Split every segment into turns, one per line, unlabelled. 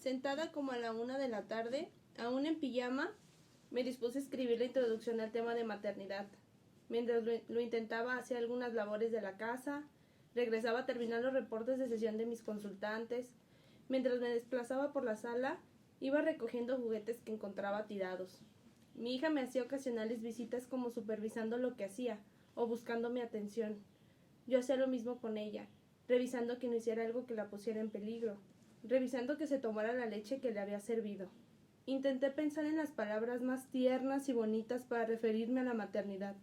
sentada como a la 1 de la tarde, aún en pijama, me dispuse a escribir la introducción al tema de maternidad. Mientras lo intentaba, hacía algunas labores de la casa, regresaba a terminar los reportes de sesión de mis consultantes. Mientras me desplazaba por la sala, iba recogiendo juguetes que encontraba tirados. Mi hija me hacía ocasionales visitas como supervisando lo que hacía o buscando mi atención. Yo hacía lo mismo con ella, revisando que no hiciera algo que la pusiera en peligro, revisando que se tomara la leche que le había servido. Intenté pensar en las palabras más tiernas y bonitas para referirme a la maternidad.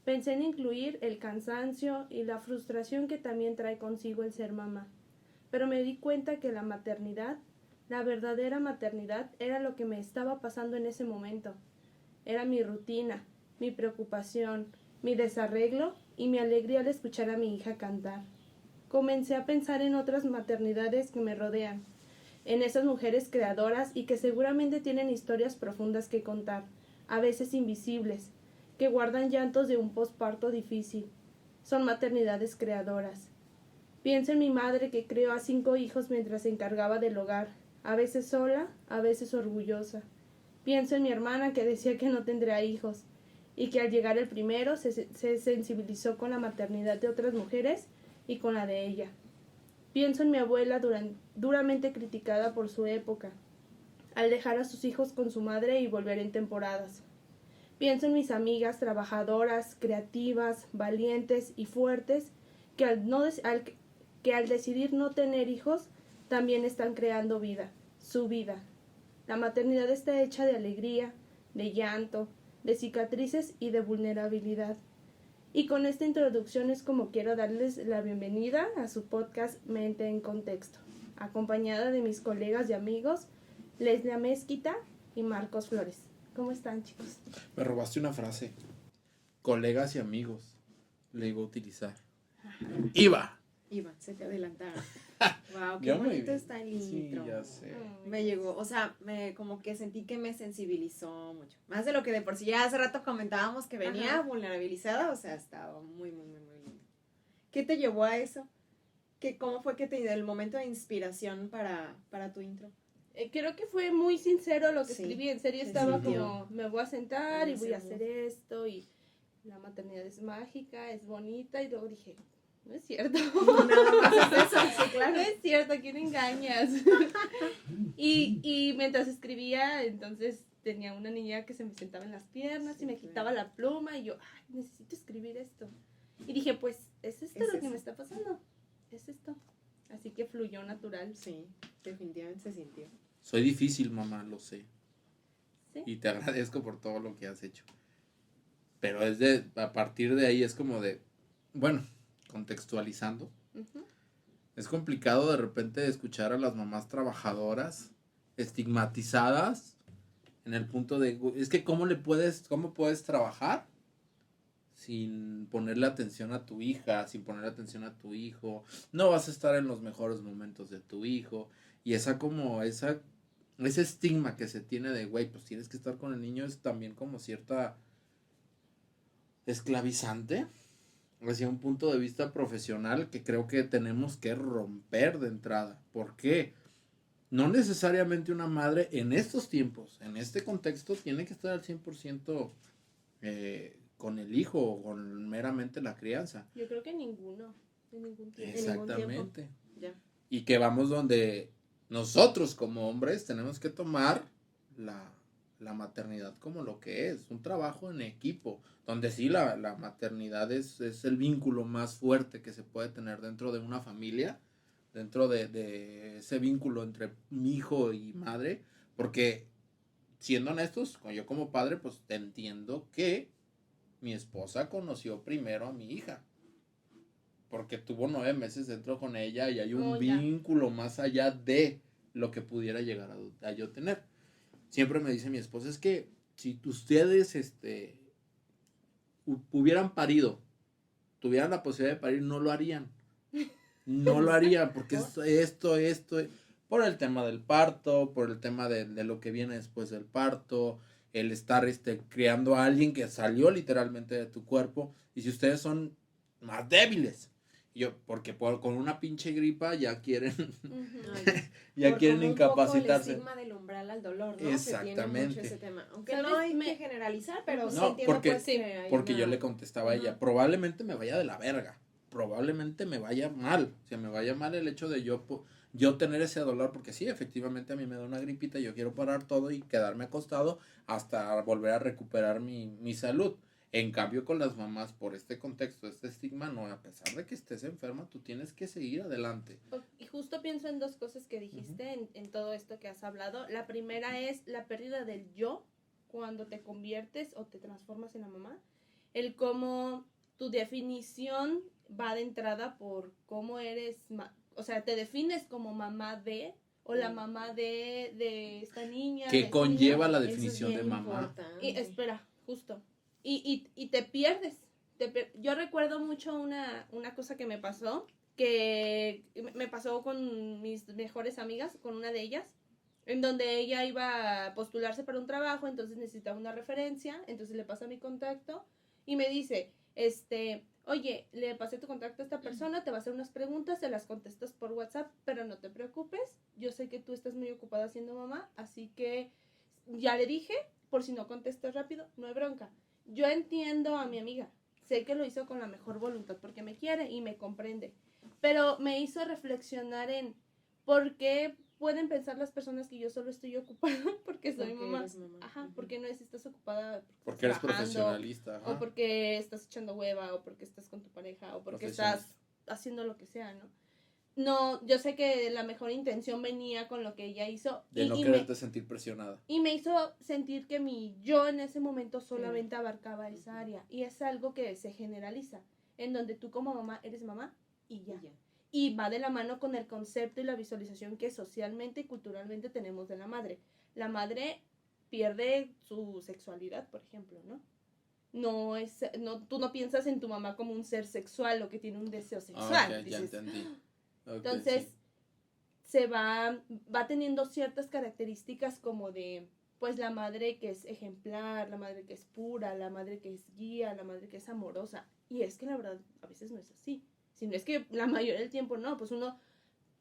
Pensé en incluir el cansancio y la frustración que también trae consigo el ser mamá. Pero me di cuenta que la maternidad, la verdadera maternidad, era lo que me estaba pasando en ese momento. Era mi rutina, mi preocupación, mi desarreglo y mi alegría al escuchar a mi hija cantar. Comencé a pensar en otras maternidades que me rodean, en esas mujeres creadoras y que seguramente tienen historias profundas que contar, a veces invisibles, que guardan llantos de un posparto difícil. Son maternidades creadoras. Pienso en mi madre que crió a 5 hijos mientras se encargaba del hogar, a veces sola, a veces orgullosa. Pienso en mi hermana que decía que no tendría hijos y que al llegar el primero se sensibilizó con la maternidad de otras mujeres y con la de ella. Pienso en mi abuela duramente criticada por su época, al dejar a sus hijos con su madre y volver en temporadas. Pienso en mis amigas trabajadoras, creativas, valientes y fuertes que al decidir no tener hijos también están creando vida, su vida. La maternidad está hecha de alegría, de llanto, de cicatrices y de vulnerabilidad. Y con esta introducción es como quiero darles la bienvenida a su podcast Mente en Contexto, acompañada de mis colegas y amigos Leslia Mezquita y Marcos Flores. ¿Cómo están, chicos?
Me robaste una frase. Colegas y amigos. Le iba a utilizar. ¡Iba!
Se te adelantaron. Wow, qué
Yo
bonito está el intro.
Sí, ya sé.
Me llegó, o sea, como que sentí que me sensibilizó mucho. Más de lo que de por sí ya hace rato comentábamos que venía vulnerabilizada, o sea, estaba muy, muy, muy, muy lindo. ¿Qué te llevó a eso? ¿Cómo fue que te dio el momento de inspiración para tu intro?
Creo que fue muy sincero lo que escribí. En serio estaba como, me voy a sentar y voy a hacer esto y la maternidad es mágica, es bonita, y luego dije, no es cierto.
No, nada más es eso, sí, claro.
No es cierto, ¿a quién engañas? y mientras escribía, entonces tenía una niña que se me sentaba en las piernas y me quitaba la pluma y yo, ay, necesito escribir esto. Y dije, pues, es esto lo que me está pasando, es esto. Así que fluyó natural.
Sí, definitivamente se sintió.
Soy difícil, mamá, lo sé.
¿Sí?
Y te agradezco por todo lo que has hecho. Pero a partir de ahí es como de, bueno, contextualizando.
Uh-huh.
Es complicado de repente escuchar a las mamás trabajadoras estigmatizadas en el punto de, es que cómo puedes trabajar sin ponerle atención a tu hija, sin ponerle atención a tu hijo, no vas a estar en los mejores momentos de tu hijo, y ese estigma que se tiene de, güey, pues tienes que estar con el niño, es también como cierta esclavizante hacia un punto de vista profesional que creo que tenemos que romper de entrada. ¿Por qué? No necesariamente una madre en estos tiempos, en este contexto, tiene que estar al 100% con el hijo o con meramente la crianza.
Yo creo que ninguno, en ningún tiempo.
Exactamente.
Ya.
Y que vamos donde nosotros como hombres tenemos que tomar la maternidad como lo que es, un trabajo en equipo, donde sí la maternidad es el vínculo más fuerte que se puede tener dentro de una familia, dentro de ese vínculo entre mi hijo y madre, porque siendo honestos, yo como padre, pues entiendo que mi esposa conoció primero a mi hija, porque tuvo 9 meses dentro con ella y hay un vínculo más allá de lo que pudiera llegar a yo tener. Siempre me dice mi esposa, es que si ustedes hubieran parido, tuvieran la posibilidad de parir, no lo harían. No lo harían, porque esto, por el tema del parto, por el tema de lo que viene después del parto, el estar criando a alguien que salió literalmente de tu cuerpo, y si ustedes son más débiles Porque con una pinche gripa ya quieren,
Ay,
ya
por
quieren
como un poco
incapacitarse.
el estigma del umbral al dolor, ¿no?
Exactamente.
Se tiene mucho ese tema. Aunque
¿Sabes?
no hay que generalizar, pero sí
No,
entiendo
porque,
pues que hay
porque yo
una-
le contestaba a ella,
Ajá.
probablemente me vaya de la verga, probablemente me vaya mal, o sea, me vaya mal el hecho de yo tener ese dolor, porque sí, efectivamente a mí me da una gripita, yo quiero parar todo y quedarme acostado hasta volver a recuperar mi salud. En cambio, con las mamás, por este contexto, este estigma, no, a pesar de que estés enferma, tú tienes que seguir adelante.
Y justo pienso en dos cosas que dijiste en todo esto que has hablado. La primera es la pérdida del yo cuando te conviertes o te transformas en la mamá. El cómo tu definición va de entrada por cómo eres, o sea, te defines como mamá de o la mamá de esta niña.
Que
de este
conlleva
niño.
la
Eso es
definición de
bien
mamá.
importante.
Y espera, justo. Y te pierdes. Yo recuerdo mucho una cosa que me pasó, que me pasó con mis mejores amigas, con una de ellas, en donde ella iba a postularse para un trabajo, entonces necesitaba una referencia, entonces le pasa mi contacto y me dice, oye, le pasé tu contacto a esta persona, te va a hacer unas preguntas, se las contestas por WhatsApp, pero no te preocupes, yo sé que tú estás muy ocupada siendo mamá, así que ya le dije, por si no contestas rápido, no hay bronca. Yo entiendo a mi amiga, sé que lo hizo con la mejor voluntad porque me quiere y me comprende, pero me hizo reflexionar en por qué pueden pensar las personas que yo solo estoy ocupada porque soy
Porque
mamá.
eres mamá.
Ajá, porque no es estás ocupada
Porque eres
estás trabajando,
profesionalista. Ajá.
o porque estás echando hueva, o porque estás con tu pareja, o porque estás haciendo lo que sea, ¿no? No, yo sé que la mejor intención venía con lo que ella hizo.
De no quererte sentir presionada.
Y me hizo sentir que mi yo en ese momento solamente abarcaba esa área. Y es algo que se generaliza, en donde tú como mamá eres mamá y ya. Y va de la mano con el concepto y la visualización que socialmente y culturalmente tenemos de la madre. La madre pierde su sexualidad, por ejemplo, ¿no? Tú no piensas en tu mamá como un ser sexual o que tiene un deseo sexual.
Okay, ya entendí. Okay,
entonces, se va teniendo ciertas características como de, pues, la madre que es ejemplar, la madre que es pura, la madre que es guía, la madre que es amorosa. Y es que la verdad, a veces no es así. Si no es que la mayoría del tiempo no, pues uno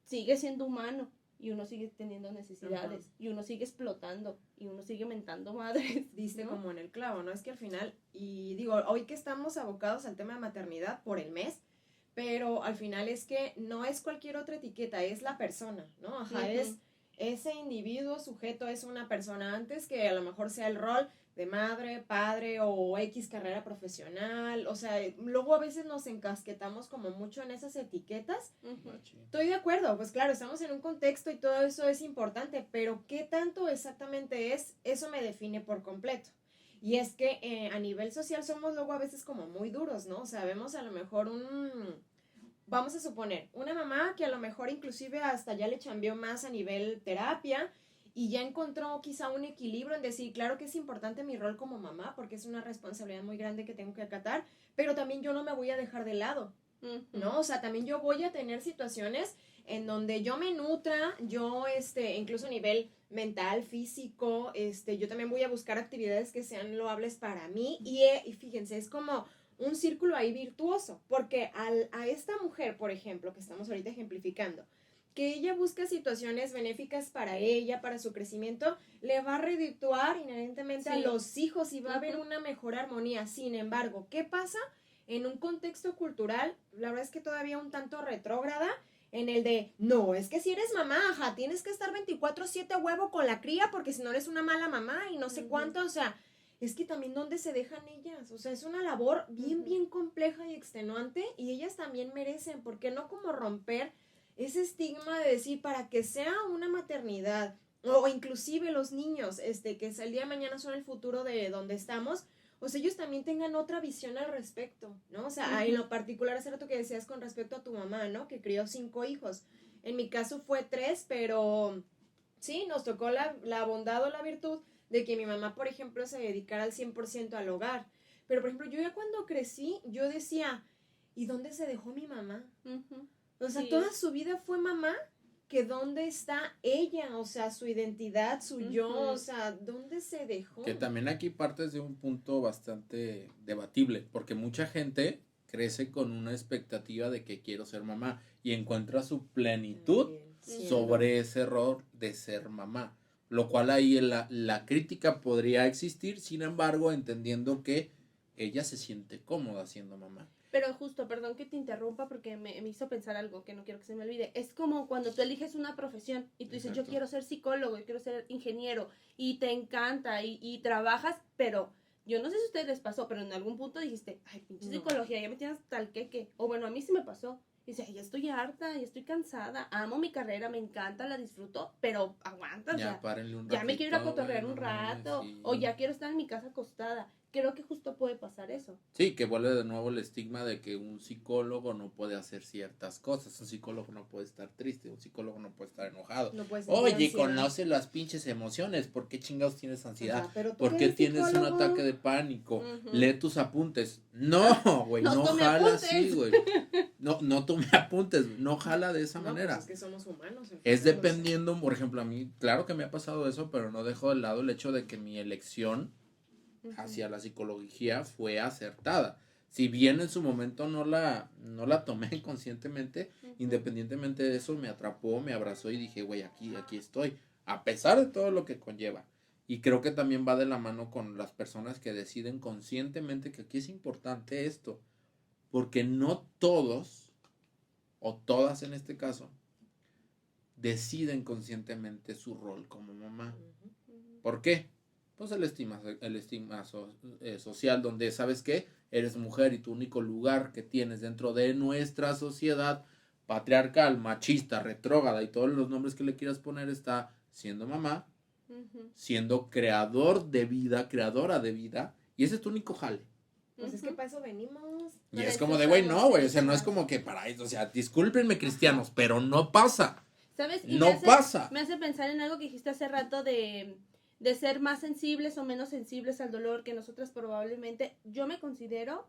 sigue siendo humano y uno sigue teniendo necesidades y uno sigue explotando y uno sigue mentando madres.
Diste
¿no?
como en el clavo, ¿no? Es que al final, y digo, hoy que estamos abocados al tema de maternidad por el mes, pero al final es que no es cualquier otra etiqueta, es la persona, ¿no? Ajá, es ese individuo, sujeto, es una persona antes que a lo mejor sea el rol de madre, padre o X carrera profesional, o sea, luego a veces nos encasquetamos como mucho en esas etiquetas. Estoy de acuerdo, pues claro, estamos en un contexto y todo eso es importante, pero ¿qué tanto exactamente es? Eso me define por completo. Y es que a nivel social somos luego a veces como muy duros, ¿no? O sea, vemos a lo mejor vamos a suponer, una mamá que a lo mejor inclusive hasta ya le chambeó más a nivel terapia y ya encontró quizá un equilibrio en decir, claro que es importante mi rol como mamá porque es una responsabilidad muy grande que tengo que acatar, pero también yo no me voy a dejar de lado, ¿no? O sea, también yo voy a tener situaciones en donde yo me nutra, yo, incluso a nivel mental, físico, yo también voy a buscar actividades que sean loables para mí y fíjense, es como un círculo ahí virtuoso, porque a esta mujer, por ejemplo, que estamos ahorita ejemplificando, que ella busca situaciones benéficas para ella, para su crecimiento, le va a redituar inherentemente a los hijos y va a haber una mejor armonía. Sin embargo, ¿qué pasa? En un contexto cultural, la verdad es que todavía un tanto retrógrada, en el de, no, es que si eres mamá, ajá, tienes que estar 24/7 a huevo con la cría porque si no eres una mala mamá y no sé cuánto, o sea, es que también dónde se dejan ellas, o sea, es una labor bien compleja y extenuante y ellas también merecen, porque no como romper ese estigma de decir para que sea una maternidad o inclusive los niños, que es el día de mañana son el futuro de donde estamos, o sea, ellos también tengan otra visión al respecto, ¿no? O sea, en lo particular, hace rato que decías con respecto a tu mamá, ¿no? Que crió 5 hijos. En mi caso fue 3, pero sí, nos tocó la bondad o la virtud de que mi mamá, por ejemplo, se dedicara al 100% al hogar. Pero, por ejemplo, yo ya cuando crecí, yo decía, ¿y dónde se dejó mi mamá? O sea, toda su vida fue mamá, que dónde está ella, o sea, su identidad, su yo, o sea, ¿dónde se dejó?
Que también aquí partes de un punto bastante debatible, porque mucha gente crece con una expectativa de que quiero ser mamá y encuentra su plenitud
Sí,
sobre ese rol de ser mamá. Lo cual ahí la crítica podría existir, sin embargo, entendiendo que ella se siente cómoda siendo mamá.
Pero justo, perdón que te interrumpa porque me hizo pensar algo que no quiero que se me olvide. Es como cuando tú eliges una profesión y tú dices,
Exacto.
yo quiero ser psicólogo, yo quiero ser ingeniero y te encanta y trabajas, pero yo no sé si a ustedes les pasó, pero en algún punto dijiste, ay, pinche
No.
psicología, ya me tienes tal que. O bueno, a mí sí me pasó. Dice, ay, ya estoy harta, ya estoy cansada, amo mi carrera, me encanta, la disfruto, pero aguanta,
Ya, párenle un
ya me quiero ir a
ratito,
cotorrear
güey,
un
no mames,
rato,
sí.
o ya quiero estar en mi casa acostada. Creo que justo puede pasar eso.
Sí, que vuelve de nuevo el estigma de que un psicólogo no puede hacer ciertas cosas. Un psicólogo no puede estar triste, un psicólogo no puede estar enojado.
No puedes sentir
Oye,
ansiedad.
conoce las pinches emociones. ¿Por qué chingados tienes ansiedad?
Ajá, pero tú
¿Por
que
qué
eres
tienes un
psicólogo.
ataque de pánico?
Ujú.
Lee tus apuntes. No, güey,
No
no
tome
jala
apuntes.
así, güey. No tome apuntes, no jala de esa
No,
manera.
pues es que somos humanos. al
Es
final, o sea.
dependiendo, por ejemplo, a mí, claro que me ha pasado eso, pero no dejo de lado el hecho de que mi elección hacia la psicología fue acertada. Si bien en su momento no la tomé conscientemente, independientemente de eso, me atrapó, me abrazó y dije, güey, aquí estoy, a pesar de todo lo que conlleva. Y creo que también va de la mano con las personas que deciden conscientemente que aquí es importante esto, porque no todos, o todas en este caso, deciden conscientemente su rol como mamá. ¿Por qué? Pues el estigma social, donde sabes que eres mujer y tu único lugar que tienes dentro de nuestra sociedad patriarcal, machista, retrógrada y todos los nombres que le quieras poner está siendo mamá, siendo creador de vida, creadora de vida, y ese es tu único jale.
Pues es que para eso venimos.
Y
Para
es
eso
como de, güey,
estamos,
no, güey,
sí,
o sea, no es
ajá.
como que para eso, o sea, discúlpenme cristianos, pero no pasa.
¿Sabes?
No pasa.
Me hace pensar en algo que dijiste hace rato de ser más sensibles o menos sensibles al dolor que nosotras probablemente. Yo me considero,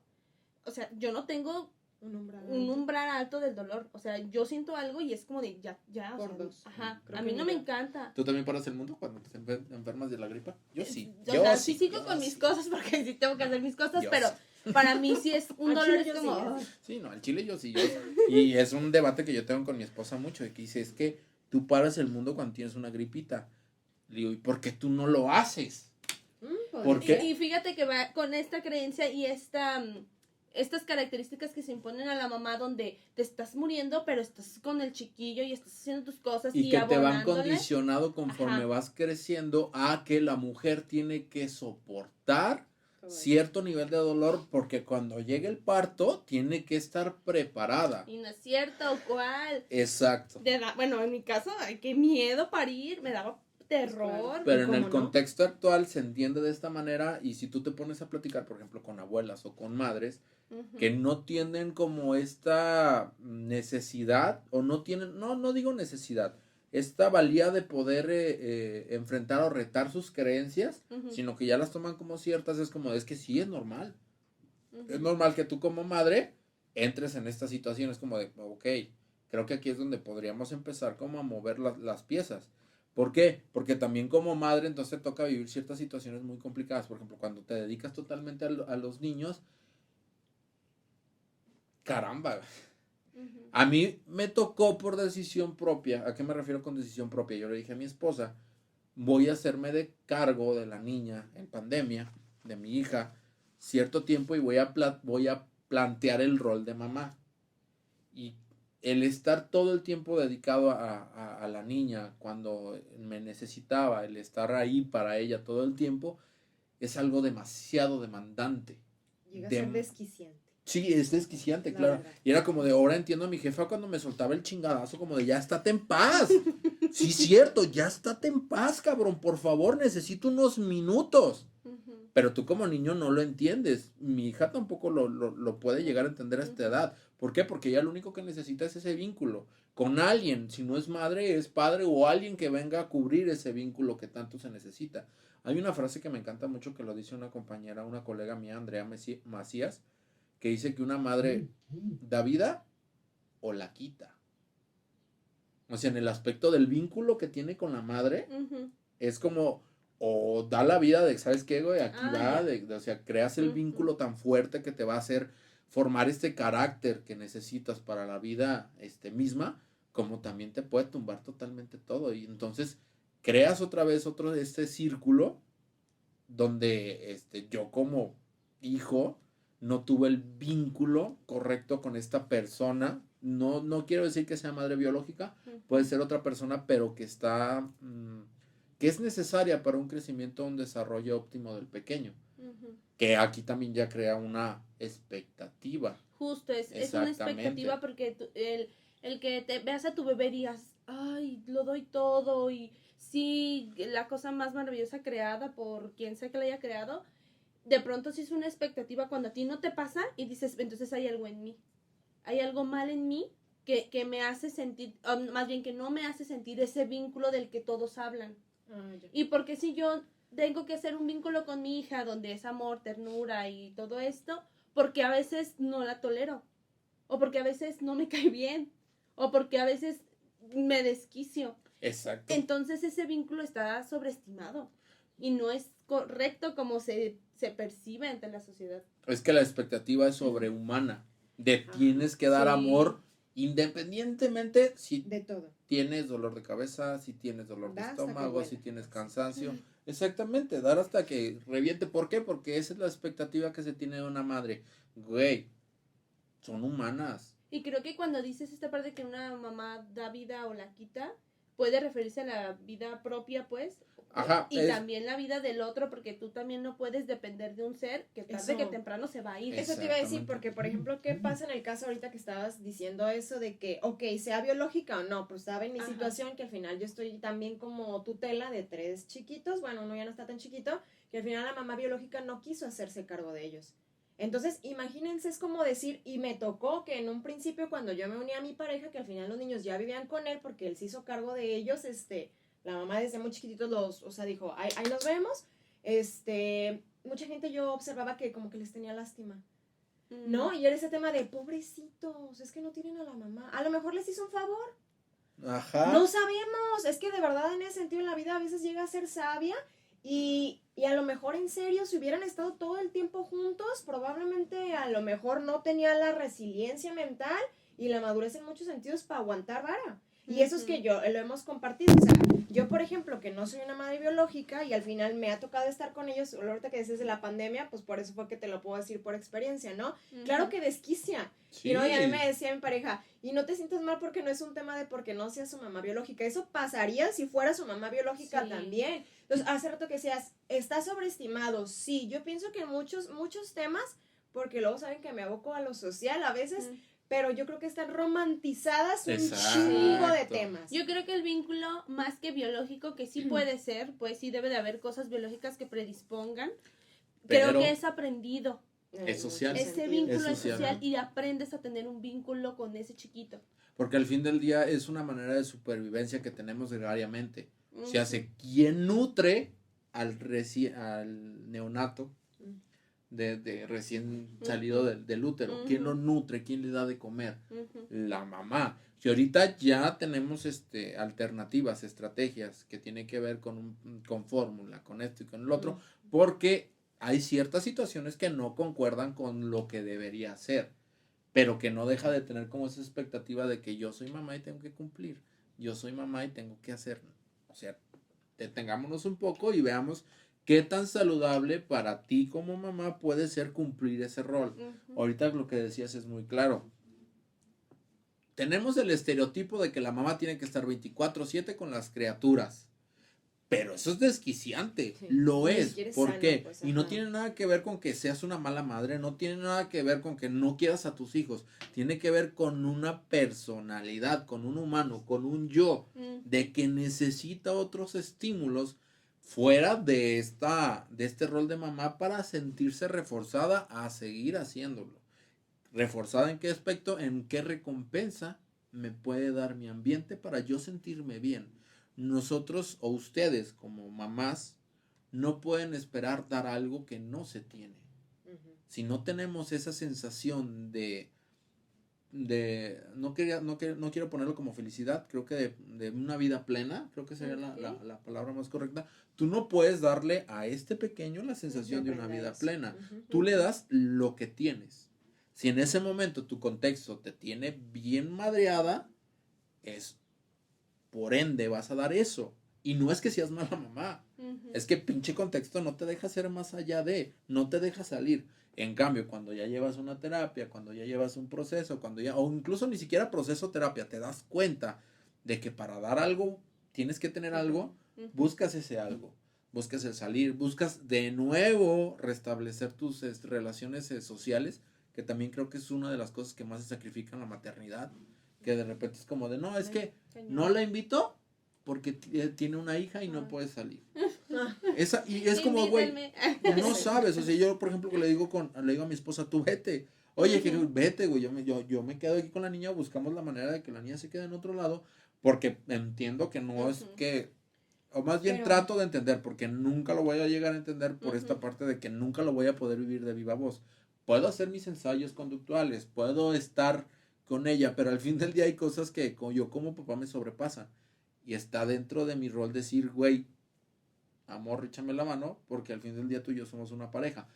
o sea, yo no tengo un umbral alto del dolor. O sea, yo siento algo y es como de ya, o
Por
sea,
dos.
ajá.
Creo
A
que
mí no
mira.
me encanta.
¿Tú también paras el mundo cuando te enfermas de la gripa? Yo sí.
O sea, sí sigo con mis cosas porque sí tengo que hacer mis cosas,
Yo
pero
sí.
para mí sí es un
Al
dolor,
chile
es
yo
como...
sí,
ay.
Sí, no, al chile yo sí. Y es un debate que yo tengo con mi esposa mucho, de que dice, es que tú paras el mundo cuando tienes una gripita. Le digo, ¿y por qué tú no lo haces? ¿Por qué?
Y fíjate que va con esta creencia y estas características que se imponen a la mamá donde te estás muriendo, pero estás con el chiquillo y estás haciendo tus cosas
Y que te van
abonándole.
condicionado conforme
Ajá.
vas creciendo a que la mujer tiene que soportar cierto nivel de dolor porque cuando llegue el parto tiene que estar preparada.
Y no es cierto, ¿cuál?
Exacto.
Bueno, en mi caso, ay, qué miedo parir, me daba terror.
Pero en el
¿Cómo no?
contexto actual se entiende de esta manera y si tú te pones a platicar, por ejemplo, con abuelas o con madres que no tienen como esta necesidad o no tienen, no digo necesidad, esta valía de poder enfrentar o retar sus creencias, sino que ya las toman como ciertas, es como, es que sí, es normal. Es normal que tú como madre entres en esta situación, es como de, ok, creo que aquí es donde podríamos empezar como a mover las piezas. ¿Por qué? Porque también como madre entonces te toca vivir ciertas situaciones muy complicadas. Por ejemplo, cuando te dedicas totalmente a los niños, caramba. A mí me tocó por decisión propia. ¿A qué me refiero con decisión propia? Yo le dije a mi esposa, voy a hacerme de cargo de la niña en pandemia, de mi hija, cierto tiempo y voy a plantear el rol de mamá. Y el estar todo el tiempo dedicado a la niña cuando me necesitaba, el estar ahí para ella todo el tiempo, es algo demasiado demandante.
Llega a ser desquiciante.
Sí, es desquiciante,
La
claro.
verdad.
Y era como de, ahora entiendo a mi jefa cuando me soltaba el chingadazo, como de, ya estate en paz. Sí, cierto, ya estate en paz, cabrón, por favor, necesito unos minutos. Pero tú como niño no lo entiendes. Mi hija tampoco lo puede llegar a entender a esta edad. ¿Por qué? Porque ella lo único que necesita es ese vínculo con alguien. Si no es madre, es padre o alguien que venga a cubrir ese vínculo que tanto se necesita. Hay una frase que me encanta mucho que lo dice una compañera, una colega mía, Andrea Macías, que dice que una madre da vida o la quita. O sea, en el aspecto del vínculo que tiene con la madre, es como, o da la vida de, ¿sabes qué, güey? Aquí va, o sea, creas el vínculo tan fuerte que te va a hacer formar este carácter que necesitas para la vida misma, como también te puede tumbar totalmente todo. Y entonces creas otra vez este círculo donde yo como hijo no tuve el vínculo correcto con esta persona. No quiero decir que sea madre biológica, puede ser otra persona, pero que está, que es necesaria para un crecimiento, un desarrollo óptimo del pequeño. Que aquí también ya crea una expectativa.
Justo, es una expectativa porque el que te veas a tu bebé y digas, ay, lo doy todo y sí, la cosa más maravillosa creada por quien sea que la haya creado, de pronto sí es una expectativa cuando a ti no te pasa y dices, entonces hay algo en mí, hay algo mal en mí que me hace sentir, más bien que no me hace sentir ese vínculo del que todos hablan. Y porque si yo tengo que hacer un vínculo con mi hija donde es amor, ternura y todo esto, porque a veces no la tolero, o porque a veces no me cae bien, o porque a veces me desquicio.
Exacto.
Entonces ese vínculo está sobreestimado y no es correcto como se percibe ante la sociedad.
Es que la expectativa es sobrehumana. Tienes que dar amor independientemente si
de todo.
Tienes dolor de cabeza, si tienes dolor de estómago, si tienes cansancio. Exactamente, dar hasta que reviente. ¿Por qué? Porque esa es la expectativa que se tiene de una madre. Güey, son humanas.
Y creo que cuando dices esta parte que una mamá da vida o la quita, puede referirse a la vida propia, pues.
Ajá.
Y también la vida del otro, porque tú también no puedes depender de un ser que tarde que temprano se va a ir.
Eso te iba a decir, porque, por ejemplo, ¿qué pasa en el caso ahorita que estabas diciendo eso de que, ok, sea biológica o no? Pues estaba en mi situación que al final yo estoy también como tutela de 3 chiquitos, bueno, uno ya no está tan chiquito, que al final la mamá biológica no quiso hacerse cargo de ellos. Entonces, imagínense, es como decir, y me tocó que en un principio cuando yo me uní a mi pareja, que al final los niños ya vivían con él porque él se hizo cargo de ellos, la mamá desde muy chiquititos dijo, ahí nos vemos, mucha gente yo observaba que como que les tenía lástima, ¿no? Y era ese tema de, pobrecitos, es que no tienen a la mamá, a lo mejor les hizo un favor.
Ajá.
No sabemos, es que de verdad en ese sentido en la vida a veces llega a ser sabia. Y a lo mejor en serio, si hubieran estado todo el tiempo juntos, probablemente a lo mejor no tenía la resiliencia mental y la madurez en muchos sentidos para aguantar vara. Y eso es que yo lo hemos compartido. O sea, yo, por ejemplo, que no soy una madre biológica y al final me ha tocado estar con ellos, ahorita que desde la pandemia, pues por eso fue que te lo puedo decir por experiencia, ¿no? Claro que desquicia.
Sí.
Y, ¿no? Y a mí me decía mi pareja, y no te sientas mal porque no es un tema de porque no sea su mamá biológica. Eso pasaría si fuera su mamá biológica también. Entonces, hace rato que decías, está sobreestimado. Sí, yo pienso que en muchos temas, porque luego saben que me aboco a lo social a veces, pero yo creo que están romantizadas un chingo de temas.
Yo creo que el vínculo, más que biológico, que sí puede ser, pues sí debe de haber cosas biológicas que predispongan, pero creo que es aprendido.
Es social.
Ese vínculo es social y aprendes a tener un vínculo con ese chiquito.
Porque al fin del día es una manera de supervivencia que tenemos diariamente. O sea, ¿quién nutre al neonato de recién salido del útero? ¿Quién lo nutre? ¿Quién le da de comer? La mamá. Y ahorita ya tenemos alternativas, estrategias que tienen que ver con fórmula, con esto y con el otro, porque hay ciertas situaciones que no concuerdan con lo que debería ser, pero que no deja de tener como esa expectativa de que yo soy mamá y tengo que cumplir. Yo soy mamá y tengo que hacer. O sea, detengámonos un poco y veamos qué tan saludable para ti como mamá puede ser cumplir ese rol. Ahorita lo que decías es muy claro. Tenemos el estereotipo de que la mamá tiene que estar 24/7 con las criaturas. Pero eso es desquiciante, lo es. ¿Por qué? Pues, y no tiene nada que ver con que seas una mala madre, no tiene nada que ver con que no quieras a tus hijos, tiene que ver con una personalidad, con un humano, con un yo, de que necesita otros estímulos fuera de este rol de mamá para sentirse reforzada a seguir haciéndolo. ¿Reforzada en qué aspecto? ¿En qué recompensa me puede dar mi ambiente para yo sentirme bien? Nosotros o ustedes como mamás no pueden esperar dar algo que no se tiene. Si no tenemos esa sensación de no quiero ponerlo como felicidad, creo que de una vida plena, creo que sería la palabra más correcta. Tú no puedes darle a este pequeño la sensación de una vida plena. Tú le das lo que tienes. Si en ese momento tu contexto te tiene bien madreada, es por ende vas a dar eso. Y no es que seas mala mamá, es que pinche contexto no te deja ser más allá de, no te deja salir. En cambio, cuando ya llevas una terapia, cuando ya llevas un proceso, o incluso ni siquiera proceso terapia, te das cuenta de que para dar algo tienes que tener algo, buscas ese algo, buscas el salir, buscas de nuevo restablecer tus relaciones sociales, que también creo que es una de las cosas que más se sacrifican la maternidad, que de repente es como de, no, es que no la invito porque tiene una hija y no puede salir. Y es como, güey, no sabes, o sea, yo por ejemplo le digo a mi esposa, tú vete. Oye, que vete, güey, yo me quedo aquí con la niña, buscamos la manera de que la niña se quede en otro lado, porque entiendo que no es que, o más bien trato de entender, porque nunca lo voy a llegar a entender por esta parte de que nunca lo voy a poder vivir de viva voz. Puedo hacer mis ensayos conductuales, puedo estar con ella, pero al fin del día hay cosas que yo como papá me sobrepasan. Y está dentro de mi rol decir, güey, amor, échame la mano, porque al fin del día tú y yo somos una pareja.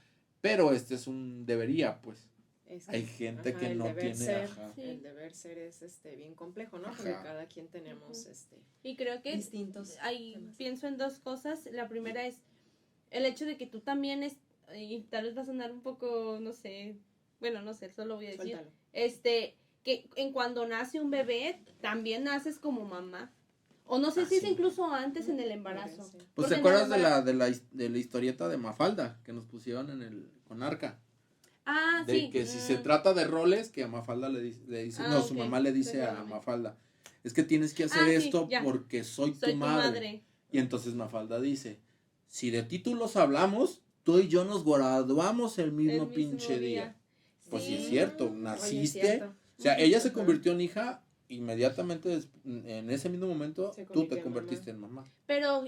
Pero este es un debería, pues. Hay gente que no tiene...
El deber ser es bien complejo, ¿no? Porque cada quien tenemos
y creo que
distintos
pienso en dos cosas. La primera es el hecho de que tú también y tal vez va a sonar un poco, no sé, bueno, no sé, solo voy a decir, que cuando nace un bebé, también naces como mamá. O no sé si es incluso antes en el embarazo.
Pues, ¿te acuerdas de la historieta de Mafalda que nos pusieron con Arca?
Ah,
de
sí.
Que si se trata de roles, que a Mafalda le dice su mamá le dice a Mafalda, es que tienes que hacer esto porque soy tu madre. Y entonces Mafalda dice, si de títulos hablamos, tú y yo nos graduamos el mismo pinche día. Pues sí es cierto, naciste. Oye, es cierto. O sea, ella se convirtió en hija, inmediatamente en ese mismo momento tú te convertiste en mamá.
Pero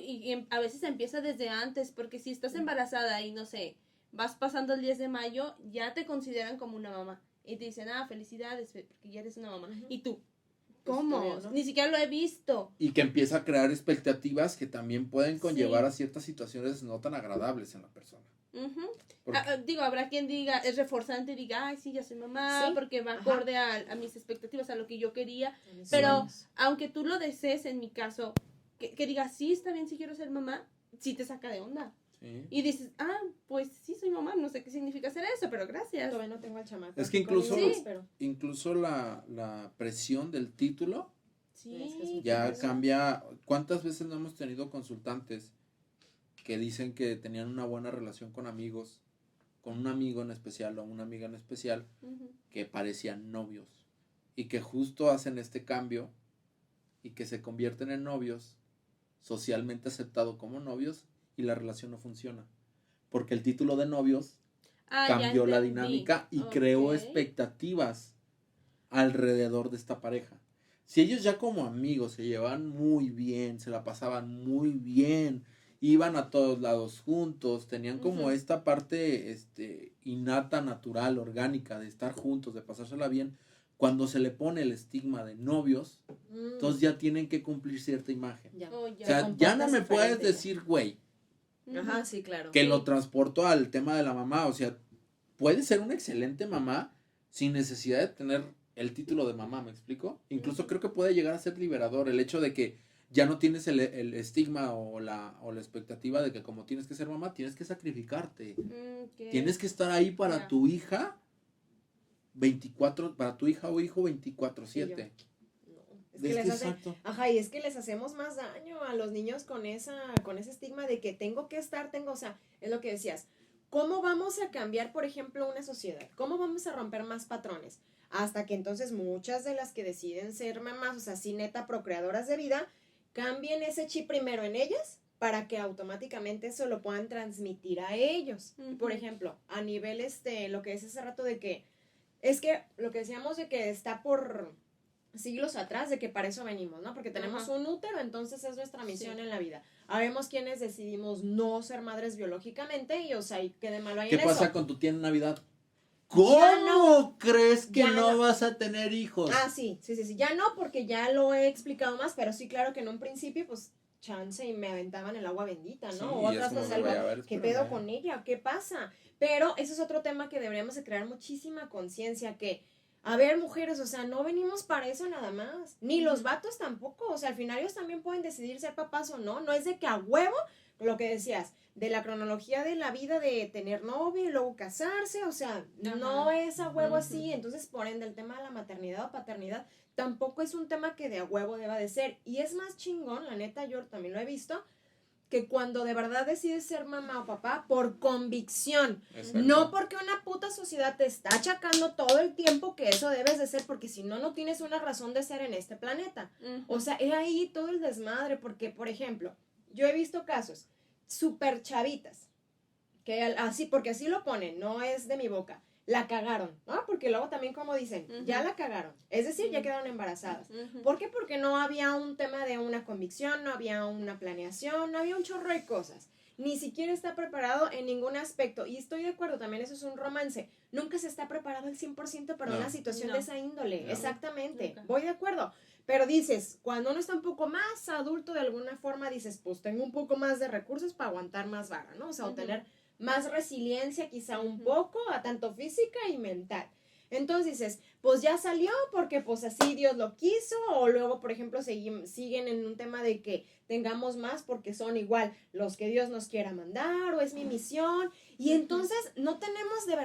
a veces empieza desde antes, porque si estás embarazada y no sé, vas pasando el 10 de mayo, ya te consideran como una mamá. Y te dicen, felicidades, porque ya eres una mamá. Y tú, ¿cómo? ¿No? Ni siquiera lo he visto.
Y que empieza a crear expectativas que también pueden conllevar a ciertas situaciones no tan agradables en la persona.
Habrá quien diga, es reforzante y diga, ay, sí, ya soy mamá, porque va acorde a mis expectativas, a lo que yo quería. Pero aunque tú lo desees, en mi caso, que digas, sí, está bien si quiero ser mamá, sí te saca de onda. Sí. Y dices, pues sí soy mamá, no sé qué significa hacer eso, pero gracias.
Todavía no tengo al chamaco.
Es que incluso la presión del título ya cambia. ¿Cuántas veces no hemos tenido consultantes que dicen que tenían una buena relación con amigos, con un amigo en especial o una amiga en especial, que parecían novios y que justo hacen este cambio y que se convierten en novios, socialmente aceptado como novios, y la relación no funciona porque el título de novios cambió la dinámica y creó expectativas alrededor de esta pareja. Si ellos ya como amigos se llevaban muy bien, se la pasaban muy bien, iban a todos lados juntos, tenían como esta parte innata, natural, orgánica de estar juntos, de pasársela bien, cuando se le pone el estigma de novios, entonces ya tienen que cumplir cierta imagen. O sea, ya no me puedes decir, güey,
sí, claro.
que lo transporto al tema de la mamá. O sea, puede ser una excelente mamá sin necesidad de tener el título de mamá, ¿me explico? Incluso creo que puede llegar a ser liberador el hecho de que ya no tienes el estigma o la expectativa de que como tienes que ser mamá, tienes que sacrificarte. Tienes que estar ahí para tu hija para tu hija o hijo 24/7.
Y es que les hacemos más daño a los niños con ese estigma de que tengo que estar, o sea, es lo que decías. ¿Cómo vamos a cambiar, por ejemplo, una sociedad? ¿Cómo vamos a romper más patrones? Hasta que entonces muchas de las que deciden ser mamás, o sea, sí neta procreadoras de vida, cambien ese chip primero en ellas para que automáticamente eso lo puedan transmitir a ellos. Por ejemplo, a nivel lo que es hace rato de que, es que lo que decíamos de que está por siglos atrás, de que para eso venimos, ¿no? Porque tenemos un útero, entonces es nuestra misión en la vida. Habemos quienes decidimos no ser madres biológicamente y, o sea, ¿y qué de malo hay en eso?
¿Qué pasa con tu tía en Navidad? ¿Cómo crees que no vas a tener hijos?
Sí. Ya no, porque ya lo he explicado más, pero sí, claro que en un principio, pues, chance y me aventaban el agua bendita, ¿no?
Sí,
o
es
otras
como
cosas,
de,
algo,
"Güey, a ver,
¿qué
espérame".
pedo con ella? ¿Qué pasa? Pero ese es otro tema que deberíamos de crear muchísima conciencia, que, a ver, mujeres, o sea, no venimos para eso nada más, ni los vatos tampoco, o sea, al final ellos también pueden decidir ser papás o no, no es de que a huevo, lo que decías, de la cronología de la vida de tener novio y luego casarse, o sea,
Ajá.
no es a huevo
Ujú.
así, entonces por ende el tema de la maternidad o paternidad tampoco es un tema que de a huevo deba de ser, y es más chingón, la neta, yo también lo he visto, que cuando de verdad decides ser mamá o papá por convicción,
Exacto.
no porque una puta sociedad te está achacando todo el tiempo que eso debes de ser, porque si no, no tienes una razón de ser en este planeta.
Ujú.
O sea, es ahí todo el desmadre, porque, por ejemplo, yo he visto casos súper chavitas, que así, porque así lo ponen, no es de mi boca, la cagaron, ¿no? Porque luego también como dicen,
Ujú.
ya la cagaron, es decir, ya
Ujú.
quedaron embarazadas.
Ujú.
¿Por qué? Porque no había un tema de una convicción, no había una planeación, no había un chorro de cosas. Ni siquiera está preparado en ningún aspecto. Y estoy de acuerdo, también eso es un romance. Nunca se está preparado al 100% para
No.
una situación
No.
de esa índole.
No.
Exactamente.
Nunca.
Voy de acuerdo. Pero dices, cuando uno está un poco más adulto de alguna forma, dices, pues tengo un poco más de recursos para aguantar más vara, ¿no? O sea, o
Ujú.
tener más resiliencia quizá un
Ujú.
poco, a tanto física y mental. Entonces dices, pues ya salió porque pues así Dios lo quiso, o luego, por ejemplo, siguen en un tema de que tengamos más porque son igual los que Dios nos quiera mandar, o es mi misión, y
Ujú.
entonces no tenemos de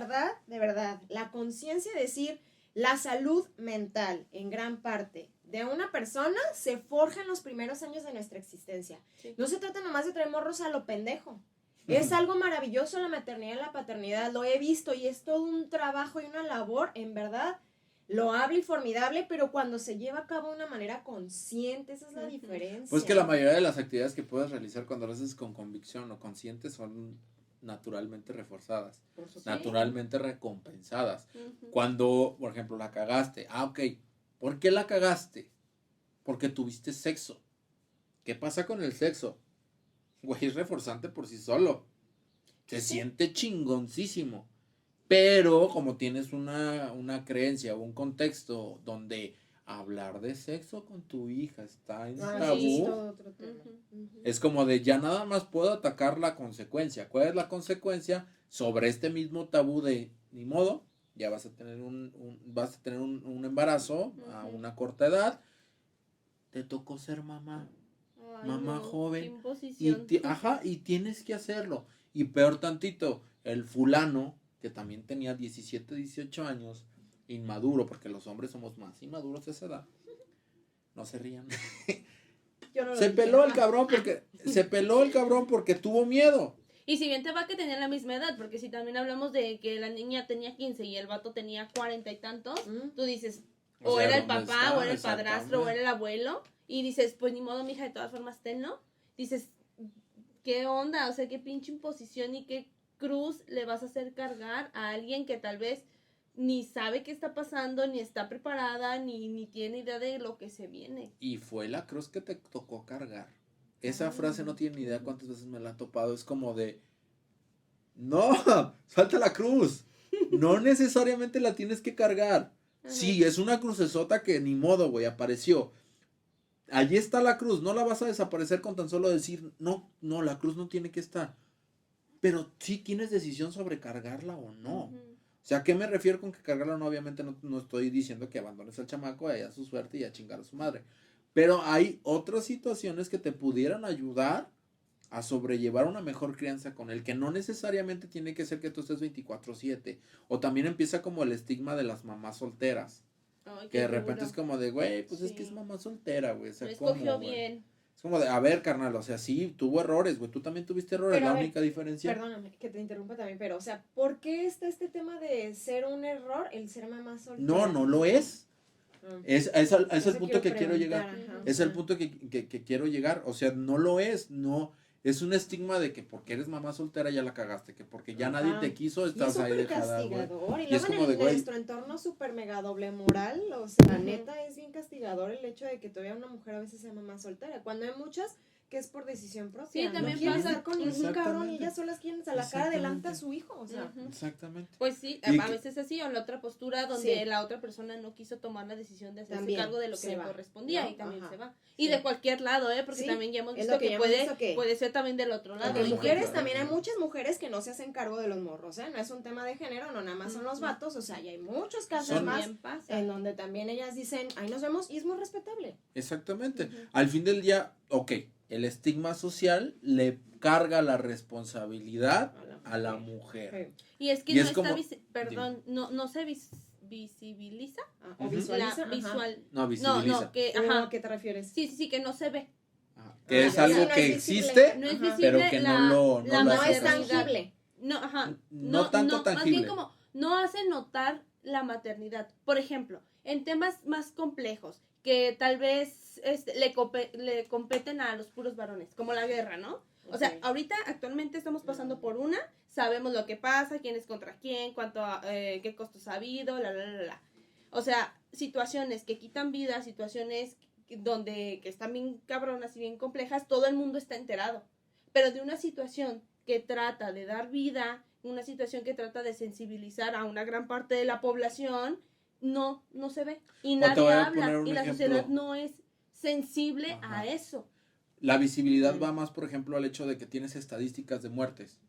verdad, la conciencia de decir, la salud mental en gran parte de una persona se forja en los primeros años de nuestra existencia.
Sí.
No se trata nomás de traer morros a lo pendejo. Es algo maravilloso la maternidad y la paternidad, lo he visto y es todo un trabajo y una labor, en verdad, loable y formidable, pero cuando se lleva a cabo de una manera consciente, esa es la
Ujú.
diferencia.
Pues que la mayoría de las actividades que puedes realizar cuando lo haces con convicción o consciente son naturalmente reforzadas,
Por supuesto.
naturalmente recompensadas.
Ujú.
Cuando, por ejemplo, la cagaste, ok, ¿por qué la cagaste? Porque tuviste sexo. ¿Qué pasa con el sexo? Güey, es reforzante por sí solo. Se
Sí.
siente chingoncísimo. Pero como tienes una creencia o un contexto donde hablar de sexo con tu hija está en
Ah,
tabú,
sí, es todo otro tema.
Ujú.
Ujú.
es como de ya nada más puedo atacar la consecuencia. ¿Cuál es la consecuencia? Sobre este mismo tabú de ni modo, ya vas a tener un embarazo a
Ujú.
una corta edad. Te tocó ser mamá.
Ay,
Mamá
no, qué
joven. Y,
imposición.
y tienes que hacerlo. Y peor tantito, el fulano, que también tenía 17, 18 años, inmaduro, porque los hombres somos más inmaduros a esa edad. No se rían.
Yo no lo
Se
dije.
peló el cabrón porque tuvo miedo.
Y si bien te va que tenían la misma edad, porque si también hablamos de que la niña tenía 15 y el vato tenía 40 y tantos,
Mm.
tú dices,
O
o
sea,
era el
¿dónde
papá,
está?
o era el padrastro, o
Exactamente.
era el abuelo, y dices, pues ni modo, mija, de todas formas, tenlo. Dices, ¿qué onda? O sea, qué pinche imposición y qué cruz le vas a hacer cargar a alguien que tal vez ni sabe qué está pasando, ni está preparada, ni tiene idea de lo que se viene.
Y fue la cruz que te tocó cargar. Esa
Ay.
frase no tiene ni idea cuántas veces me la ha topado. Es como de, no, suelta la cruz. No necesariamente la tienes que cargar.
Ajá.
Sí, es una crucesota que ni modo, güey, apareció. Allí está la cruz, no la vas a desaparecer con tan solo decir, no, la cruz no tiene que estar. Pero sí tienes decisión sobre cargarla o no.
Ujú.
O sea, ¿a qué me refiero con que cargarla? No, obviamente no estoy diciendo que abandones al chamaco, a su suerte y a chingar a su madre. Pero hay otras situaciones que te pudieran ayudar a sobrellevar una mejor crianza con él, que no necesariamente tiene que ser que tú estés 24/7. O también empieza como el estigma de las mamás solteras.
Ay,
Que
qué
de repente
duro.
es como de, güey, pues es que
Sí.
es mamá soltera, güey. O sea,
Lo
¿cómo,
escogió
güey?
bien.
Es como de, a ver, carnal, o sea, sí, tuvo errores, güey. Tú también tuviste errores,
Pero, a
la
ver,
única diferencia.
Perdóname que te interrumpa también, pero, o sea, ¿por qué está este tema de ser un error el ser mamá soltera?
No, no lo es.
Mm.
Es el
Eso
punto que quiero
preguntar,
llegar.
ajá, o
Es
sea.
el punto que quiero llegar. O sea, no lo es. No. Es un estigma de que porque eres mamá soltera ya la cagaste. Que porque ya nadie
Ajá.
te quiso,
Y es
estás ahí
súper
dejada, güey.
castigador. Y
Y es
luego
como
en
de, güey.
nuestro entorno súper mega doble moral, o sea,
Ujú.
neta es bien castigador el hecho de que todavía una mujer a veces sea mamá soltera. Cuando hay muchas que es por decisión propia.
Sí, también
no quieren
pasa.
estar con ningún cabrón y
Exactamente.
ellas solas quieren sacar adelante a su hijo, o sea.
Ujú.
Exactamente.
Pues sí,
Y
a
que-
veces así, o la otra postura donde
Sí.
la otra persona no quiso tomar la decisión de hacerse
También
cargo de lo que
se
le
va,
correspondía
¿no?
y también
Ajá.
se va. Y
Sí.
de cualquier lado, porque
Sí,
también ya hemos
es
visto
lo que
que
ya hemos
puede,
visto que-
puede ser también del otro lado.
Porque
Ajá,
y que-
mujeres
claro,
también hay
claro.
muchas mujeres que no se hacen cargo de los morros, ¿eh? No es un tema de género, no nada más son los
Ujú.
vatos, o sea, y hay muchos casos
Son-
más
También pasa.
en donde también ellas dicen, ahí nos vemos, y es muy respetable.
Exactamente.
Ujú.
Al fin del día, ok, el estigma social le carga la responsabilidad a la mujer.
Sí.
Y es que
Y
no
es
está,
como-
perdón, no se visibiliza
Ah, o
Ujú.
visualiza.
la
ajá.
visual.
No, visibiliza.
No, que,
¿O
ajá.
¿A qué te refieres?
Sí, que no se ve.
Ajá. Que
Ah,
es
ya,
algo
sí, no
que
es visible.
existe,
No es
Ajá.
visible
pero que no lo
la
No
hace
es
maternidad.
tangible.
No, ajá.
No tanto
Más
tangible.
bien como no hace notar la maternidad. Por ejemplo, en temas más complejos que tal vez le competen a los puros varones, como la guerra, ¿no? O sea,
Ok.
ahorita actualmente estamos pasando por una, sabemos lo que pasa, quién es contra quién, qué costos ha habido, la. O sea, situaciones que quitan vida, situaciones que están bien cabronas y bien complejas, todo el mundo está enterado. Pero de una situación que trata de dar vida, una situación que trata de sensibilizar a una gran parte de la población, no se ve. Y
O te
nadie
voy a
habla.
poner un
Y la
ejemplo.
sociedad no es sensible
Ajá.
a eso.
La visibilidad
Mm.
va más, por ejemplo, al hecho de que tienes estadísticas de muertes.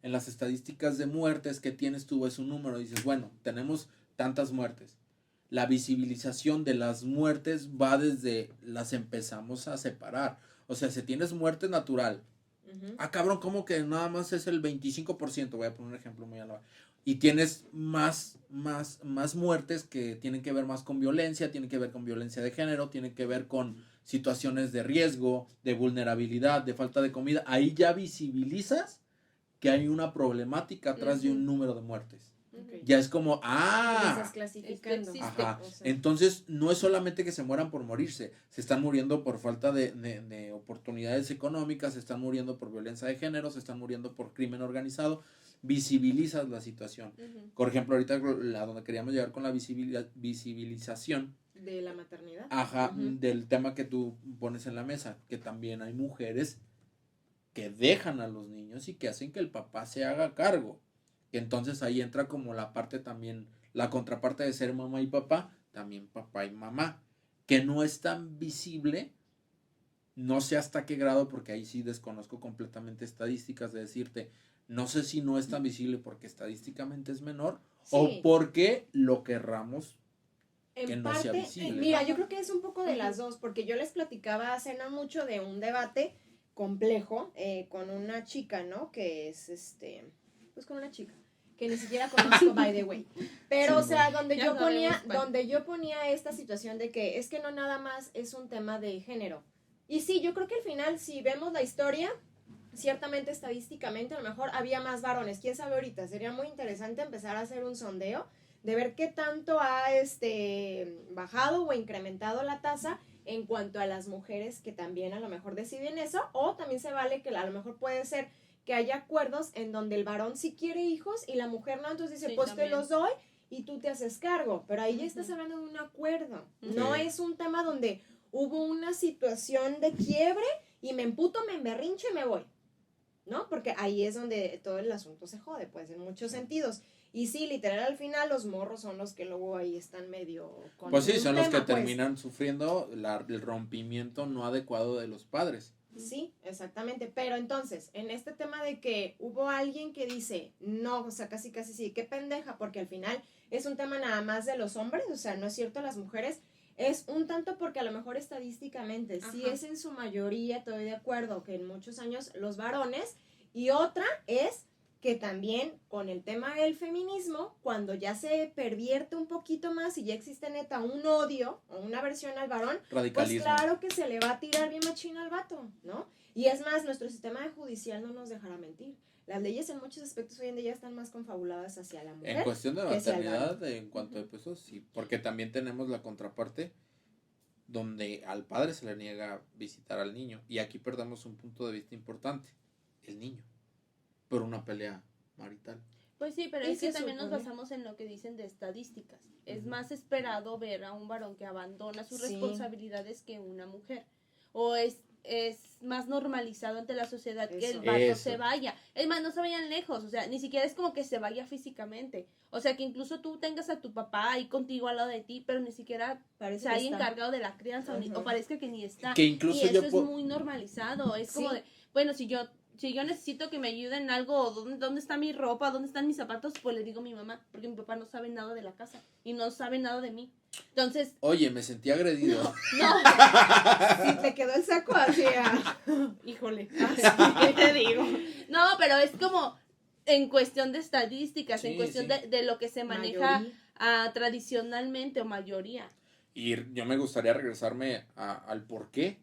En las estadísticas de muertes que tienes tú ves un número y dices, bueno, tenemos tantas muertes. La visibilización de las muertes va desde las empezamos a separar. O sea, si tienes muerte natural,
Ujú.
ah, cabrón, ¿cómo que nada más es el 25%? Voy a poner un ejemplo muy alto. Y tienes más muertes que tienen que ver más con violencia, tienen que ver con violencia de género, tienen que ver con situaciones de riesgo, de vulnerabilidad, de falta de comida. Ahí ya visibilizas que hay una problemática atrás de un
Ujú.
número de muertes.
Ok.
Ya es como,
Porque estás
ah,
clasificando.
existe.
ajá.
O sea,
Entonces, no es solamente que se mueran por morirse, se están muriendo por falta de oportunidades económicas, se están muriendo por violencia de género, se están muriendo por crimen organizado. Visibilizas la situación.
Ujú.
Por ejemplo, ahorita a donde queríamos llegar con la visibilización,
de la maternidad.
ajá,
Ujú.
del tema que tú pones en la mesa, que también hay mujeres que dejan a los niños y que hacen que el papá se haga cargo. Que entonces ahí entra como la parte también, la contraparte de ser mamá y papá, también papá y mamá, que no es tan visible, no sé hasta qué grado, porque ahí sí desconozco completamente estadísticas de decirte, no sé si no es tan visible porque estadísticamente es menor o
Sí.
porque lo querramos.
En
que no sea
parte,
visible.
mira, yo creo que es un poco de
Ujú.
las dos, porque yo les platicaba hace no mucho de un debate complejo con una chica, ¿no? Que es pues con una chica que ni siquiera conozco, by the way. Pero,
Sí,
o sea,
bueno.
donde
Ya
yo
sabemos cuál.
donde yo ponía esta situación de que es que no nada más es un tema de género. Y sí, yo creo que al final, si vemos la historia, ciertamente estadísticamente a lo mejor había más varones. ¿Quién sabe ahorita? Sería muy interesante empezar a hacer un sondeo de ver qué tanto ha bajado o incrementado la tasa en cuanto a las mujeres que también a lo mejor deciden eso, o también se vale que a lo mejor puede ser que haya acuerdos en donde el varón sí quiere hijos y la mujer no, entonces dice,
Sí,
pues
también.
te los doy y tú te haces cargo, pero ahí ya
Ujú.
estás hablando de un acuerdo,
Ujú.
no
Sí.
es un tema donde hubo una situación de quiebre y me emputo, me emberrincho y me voy, ¿no? Porque ahí es donde todo el asunto se jode, pues, en muchos sentidos. Y sí, literal, al final los morros son los que luego ahí están medio con
Pues sí,
un
son los que
tema, pues.
terminan sufriendo el rompimiento no adecuado de los padres.
Sí, exactamente. Pero entonces, en este tema de que hubo alguien que dice, no, o sea, casi sí, qué pendeja, porque al final es un tema nada más de los hombres, o sea, no es cierto, las mujeres, es un tanto porque a lo mejor estadísticamente, sí
Ajá.
es en su mayoría, estoy de acuerdo, que en muchos años los varones, y otra es que también con el tema del feminismo, cuando ya se pervierte un poquito más y ya existe neta un odio o una aversión al varón, pues
Radicalismo.
claro que se le va a tirar bien machín al vato, ¿no? Y es más, nuestro sistema judicial no nos dejará mentir. Las leyes en muchos aspectos hoy en día están más confabuladas hacia la mujer.
En cuestión de
que sea el
maternidad, en cuanto a pesos, sí. Porque también tenemos la contraparte donde al padre se le niega visitar al niño. Y aquí perdemos un punto de vista importante. El niño. Por una pelea marital.
Pues sí, pero
Y
es que
se
también nos
supone-
basamos en lo que dicen de Es
Ujú.
más esperado ver a un varón que abandona sus
Sí.
responsabilidades que una mujer. o es más normalizado ante la sociedad que el
Eso.
vato
Eso.
se vaya. Es más, no se vayan lejos, o sea, ni siquiera es como que se vaya físicamente. O sea, que incluso tú tengas a tu papá ahí contigo al lado de ti, pero ni siquiera
Parece
se
que
haya
está.
encargado de la crianza
Ajá.
o parezca que ni está.
Que
Y
incluso
eso
yo
es muy normalizado. Es como
Sí.
de, bueno, si yo necesito que me ayuden en algo, ¿dónde está mi ropa? ¿Dónde están mis zapatos? Pues le digo a mi mamá, porque mi papá no sabe nada de la casa y no sabe nada de mí. Entonces,
Oye, me sentí agredido.
no,
Sí, te quedó el saco así.
híjole, así te digo. No, pero es como en cuestión de estadísticas, en
Sí,
cuestión
sí.
de lo que se maneja
Mayoría.
tradicionalmente o mayoría.
Y yo me gustaría regresarme al porqué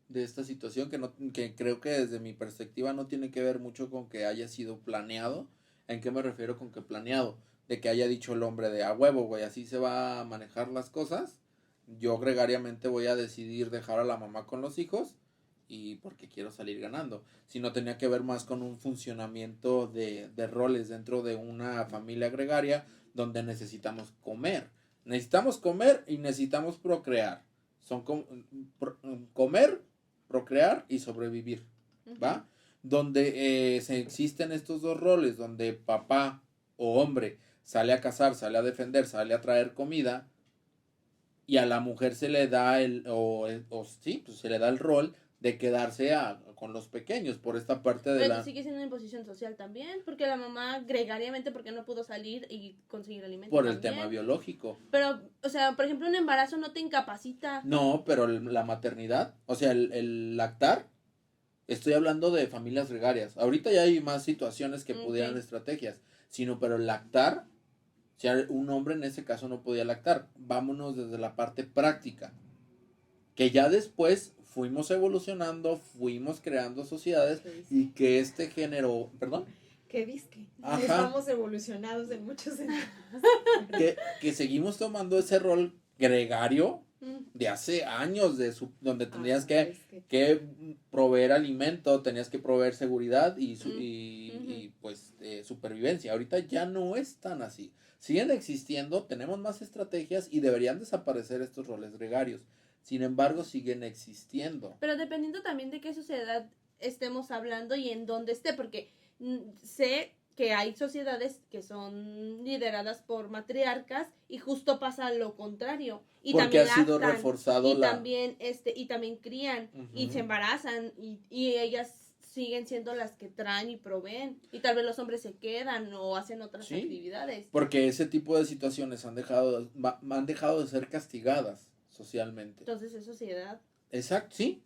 de esta situación, que creo que desde mi perspectiva no tiene que ver mucho con que haya sido planeado. ¿En qué me refiero con que planeado? De que haya dicho el hombre de a huevo, güey, así se va a manejar las cosas. Yo gregariamente voy a decidir dejar a la mamá con los hijos y porque quiero salir ganando. Sino tenía que ver más con un funcionamiento de roles dentro de una familia gregaria donde necesitamos comer. Necesitamos comer y necesitamos procrear. Son comer, procrear y sobrevivir, ¿va? Donde se existen estos dos roles, donde papá o hombre sale a cazar, sale a defender, sale a traer comida, y a la mujer se le da pues se le da el rol de quedarse con los pequeños por esta parte de
Pero
la...
sigue siendo una imposición social también, porque la mamá gregariamente porque no pudo salir y conseguir alimento
Por el
también.
tema biológico.
Pero, o sea, por ejemplo, un embarazo no te incapacita.
No, pero la maternidad, o sea, el lactar, estoy hablando de familias gregarias. Ahorita ya hay más situaciones que pudieran estrategias, pero el lactar, o sea, un hombre en ese caso no podía lactar. Vámonos desde la parte práctica, que ya después fuimos evolucionando, fuimos creando sociedades y que este género, perdón,
¿Qué disque?
Ajá.
Estamos evolucionados en muchos sentidos.
que seguimos tomando ese rol gregario de hace años, donde tenías que proveer alimento, tenías que proveer seguridad y pues supervivencia. Ahorita ya no es tan así. Siguen existiendo, tenemos más estrategias y deberían desaparecer estos roles gregarios. Sin embargo, siguen existiendo.
Pero dependiendo también de qué sociedad estemos hablando y en dónde esté, porque sé que hay sociedades que son lideradas por matriarcas y justo pasa lo contrario. Y
porque
también
ha sido
lactan,
reforzado
y también crían y se embarazan y ellas siguen siendo las que traen y proveen y tal vez los hombres se quedan o hacen otras actividades.
Porque ese tipo de situaciones han dejado de ser castigadas socialmente.
Entonces es sociedad.
Exacto, sí.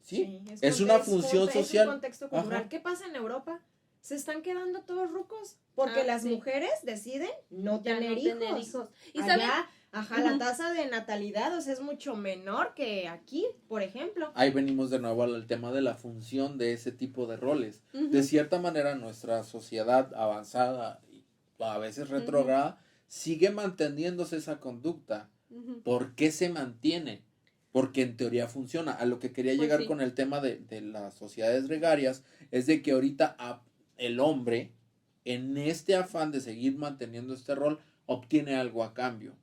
Es una función social.
Es un contexto cultural.
Ajá.
¿Qué pasa en Europa? Se están quedando todos rucos porque las mujeres deciden no tener hijos.
Y
allá, la tasa de natalidad, o sea, es mucho menor que aquí, por ejemplo.
Ahí venimos de nuevo al tema de la función de ese tipo de roles. De cierta manera, nuestra sociedad avanzada y a veces retrógrada sigue manteniéndose esa conducta. ¿Por qué se mantiene? Porque en teoría funciona. A lo que quería llegar con el tema de las sociedades gregarias es de que ahorita el hombre, en este afán de seguir manteniendo este rol, obtiene algo a cambio,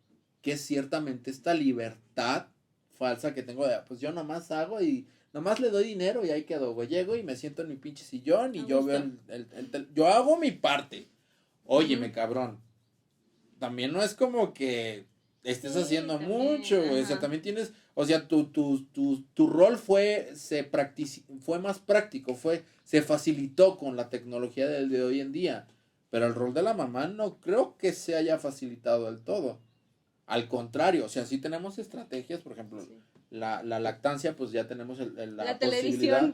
que es ciertamente esta libertad falsa que tengo de, pues yo nomás hago y nomás le doy dinero y ahí quedo, güey. Llego y me siento en mi pinche sillón y yo veo yo hago mi parte. Óyeme, cabrón. También no es como que estés haciendo también, mucho, güey. O sea, también tienes, o sea, tu rol fue más práctico, se facilitó con la tecnología de hoy en día. Pero el rol de la mamá no creo que se haya facilitado del todo. Al contrario, o sea, sí tenemos estrategias, por ejemplo, la lactancia, pues ya tenemos la posibilidad.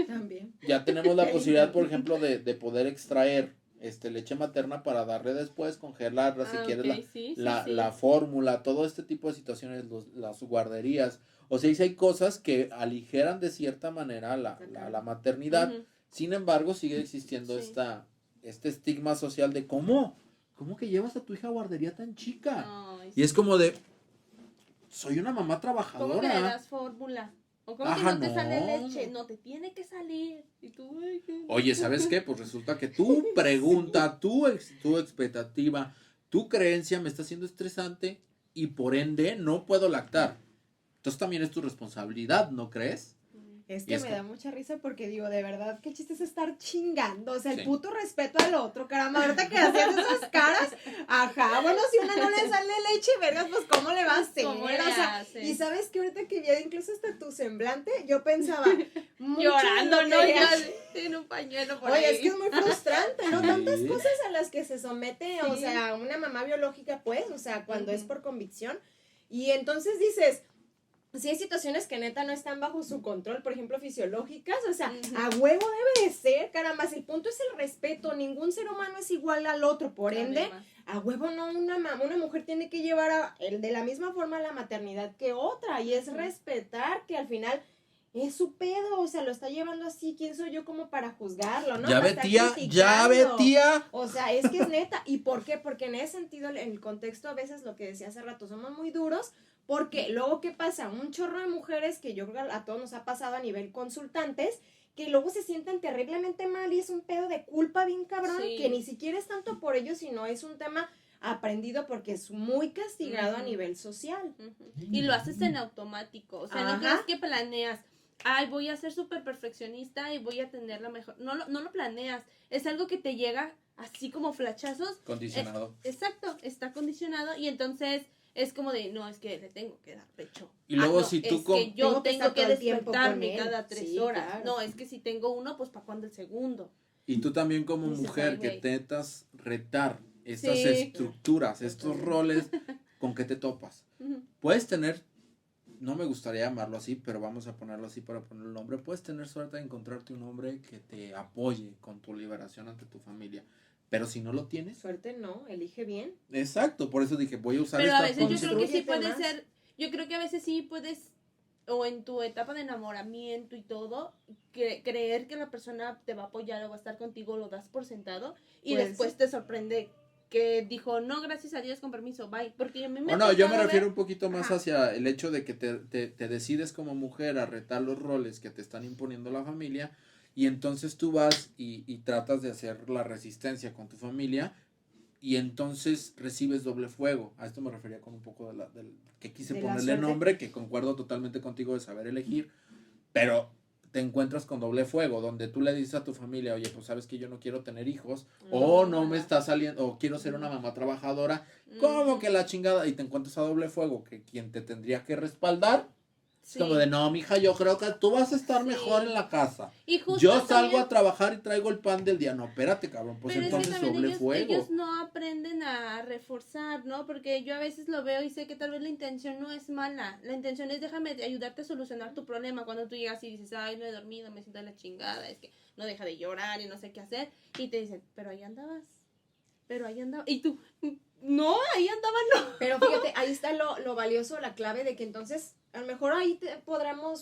También.
Ya tenemos la posibilidad, por ejemplo, de poder extraer leche materna para darle después, congelarla, si quieres la fórmula, todo este tipo de situaciones, las guarderías. O sea, hay cosas que aligeran de cierta manera la maternidad. Sin embargo, sigue existiendo este estigma social de ¿cómo que llevas a tu hija a guardería tan chica? Y es como de, soy una mamá trabajadora.
¿Cómo que le das fórmula? ¿O cómo que no te sale leche? No, te tiene que salir. Y tú,
oye, ¿sabes qué? Pues resulta que tu pregunta, tu expectativa, tu creencia me está haciendo estresante y por ende no puedo lactar. Entonces también es tu responsabilidad, ¿no crees?
Es
Y
que
es
me
como-
da mucha risa porque digo, de verdad, qué chiste es estar chingando. O sea, el
Sí.
puto respeto al otro, caramba. Ahorita que hacías esas caras, ajá, bueno, si a una no le sale leche, vergas, pues ¿cómo le va a hacer?
¿Cómo le
O sea,
haces?
y sabes que ahorita que vi incluso hasta tu semblante, yo pensaba, mucho
Llorando,
de lo
¿no?
que
Ya
haces.
en un pañuelo por
Oye,
ahí.
es que es muy frustrante, ¿no?
Sí.
Tantas cosas a las que se somete, o
Sí.
sea, una mamá biológica, pues, o sea, cuando es
Ujú.
por convicción. Y entonces dices, sí hay situaciones que neta no están bajo su control, por ejemplo, fisiológicas, o sea,
Ujú.
a huevo debe de ser, caramba, el punto es el respeto, ningún ser humano es igual al otro, por ende,
Además.
a huevo no, una mujer tiene que llevar de la misma forma la maternidad que otra, y es
Ujú.
respetar que al final es su pedo, o sea, lo está llevando así, ¿quién soy yo como para juzgarlo, no?
Ya
Para
ve,
estar
tía, ya ve,
criticando.
tía.
O sea, es que es neta. ¿Y por qué? Porque en ese sentido, en el contexto, a veces lo que decía hace rato, somos muy duros. Porque luego, ¿qué pasa? Un chorro de mujeres que yo creo que a todos nos ha pasado a nivel consultantes, que luego se sienten terriblemente mal y es un pedo de culpa bien cabrón,
Sí.
que ni siquiera es tanto por ellos, sino es un tema aprendido porque es muy castigado a
Ujú.
nivel social.
Ujú. Y lo haces en automático. O sea, no
Ajá.
crees que planeas. Ay, voy a ser súper perfeccionista y voy a tener la mejor. No lo planeas. Es algo que te llega así como flachazos.
Condicionado.
Exacto, está condicionado y entonces es como de, no, es que le tengo que dar pecho.
Y luego
no,
si tú
es
con-
que yo
Tengo que
tengo
estar
que
todo el tiempo
despertarme
con él.
cada 3
Sí,
horas.
claro.
No, es que si tengo uno, pues ¿para cuándo el segundo?
Y tú también como
Dices,
mujer
"Ay,
que
güey".
intentas retar estas
Sí.
estructuras, estos
Totalmente.
roles, ¿con qué te topas?
Ujú.
Puedes tener, no me gustaría llamarlo así, pero vamos a ponerlo así para poner el nombre. Puedes tener suerte de encontrarte un hombre que te apoye con tu liberación ante tu familia. Pero si no lo tienes,
Suerte no, elige bien.
exacto, por eso dije, voy a usar
Pero a
esta
veces yo creo que sí
Construyete
puede
más.
ser, yo creo que a veces sí puedes, o en tu etapa de enamoramiento y todo, creer que la persona te va a apoyar o va a estar contigo, lo das por sentado, y
Puede
después
ser.
te sorprende que dijo, no, gracias a Dios, con permiso, bye. Porque a mí me
O
ha
no, yo me
tocado
refiero
ver-
un poquito más
Ajá.
hacia el hecho de que te decides como mujer a retar los roles que te están imponiendo la familia y entonces tú vas y tratas de hacer la resistencia con tu familia y entonces recibes doble fuego. A esto me refería con un poco del que quise
De la
ponerle
suerte.
nombre, que concuerdo totalmente contigo de saber elegir, pero te encuentras con doble fuego, donde tú le dices a tu familia, oye, pues sabes que yo no quiero tener hijos, o no me está saliendo, o quiero ser una mamá trabajadora, ¿cómo
Ujú.
que la chingada? Y te encuentras a doble fuego, que quien te tendría que respaldar,
Sí.
es como de, no, mija, yo creo que tú vas a estar
Sí.
mejor en la casa.
Y justo
Yo salgo
también-
a trabajar y traigo el pan del día. No, espérate, cabrón, pues
pero es que
entonces
también
doble fuego.
ellos no aprenden a reforzar, ¿no? Porque yo a veces lo veo y sé que tal vez la intención no es mala. La intención es déjame ayudarte a solucionar tu problema. Cuando tú llegas y dices, ay, no he dormido, me siento de la chingada, es que no deja de llorar y no sé qué hacer. Y te dicen, pero ahí andabas. Pero ahí andaba. Y tú, no, ahí andaba, no.
Pero fíjate, ahí está lo valioso, la clave de que entonces a lo mejor ahí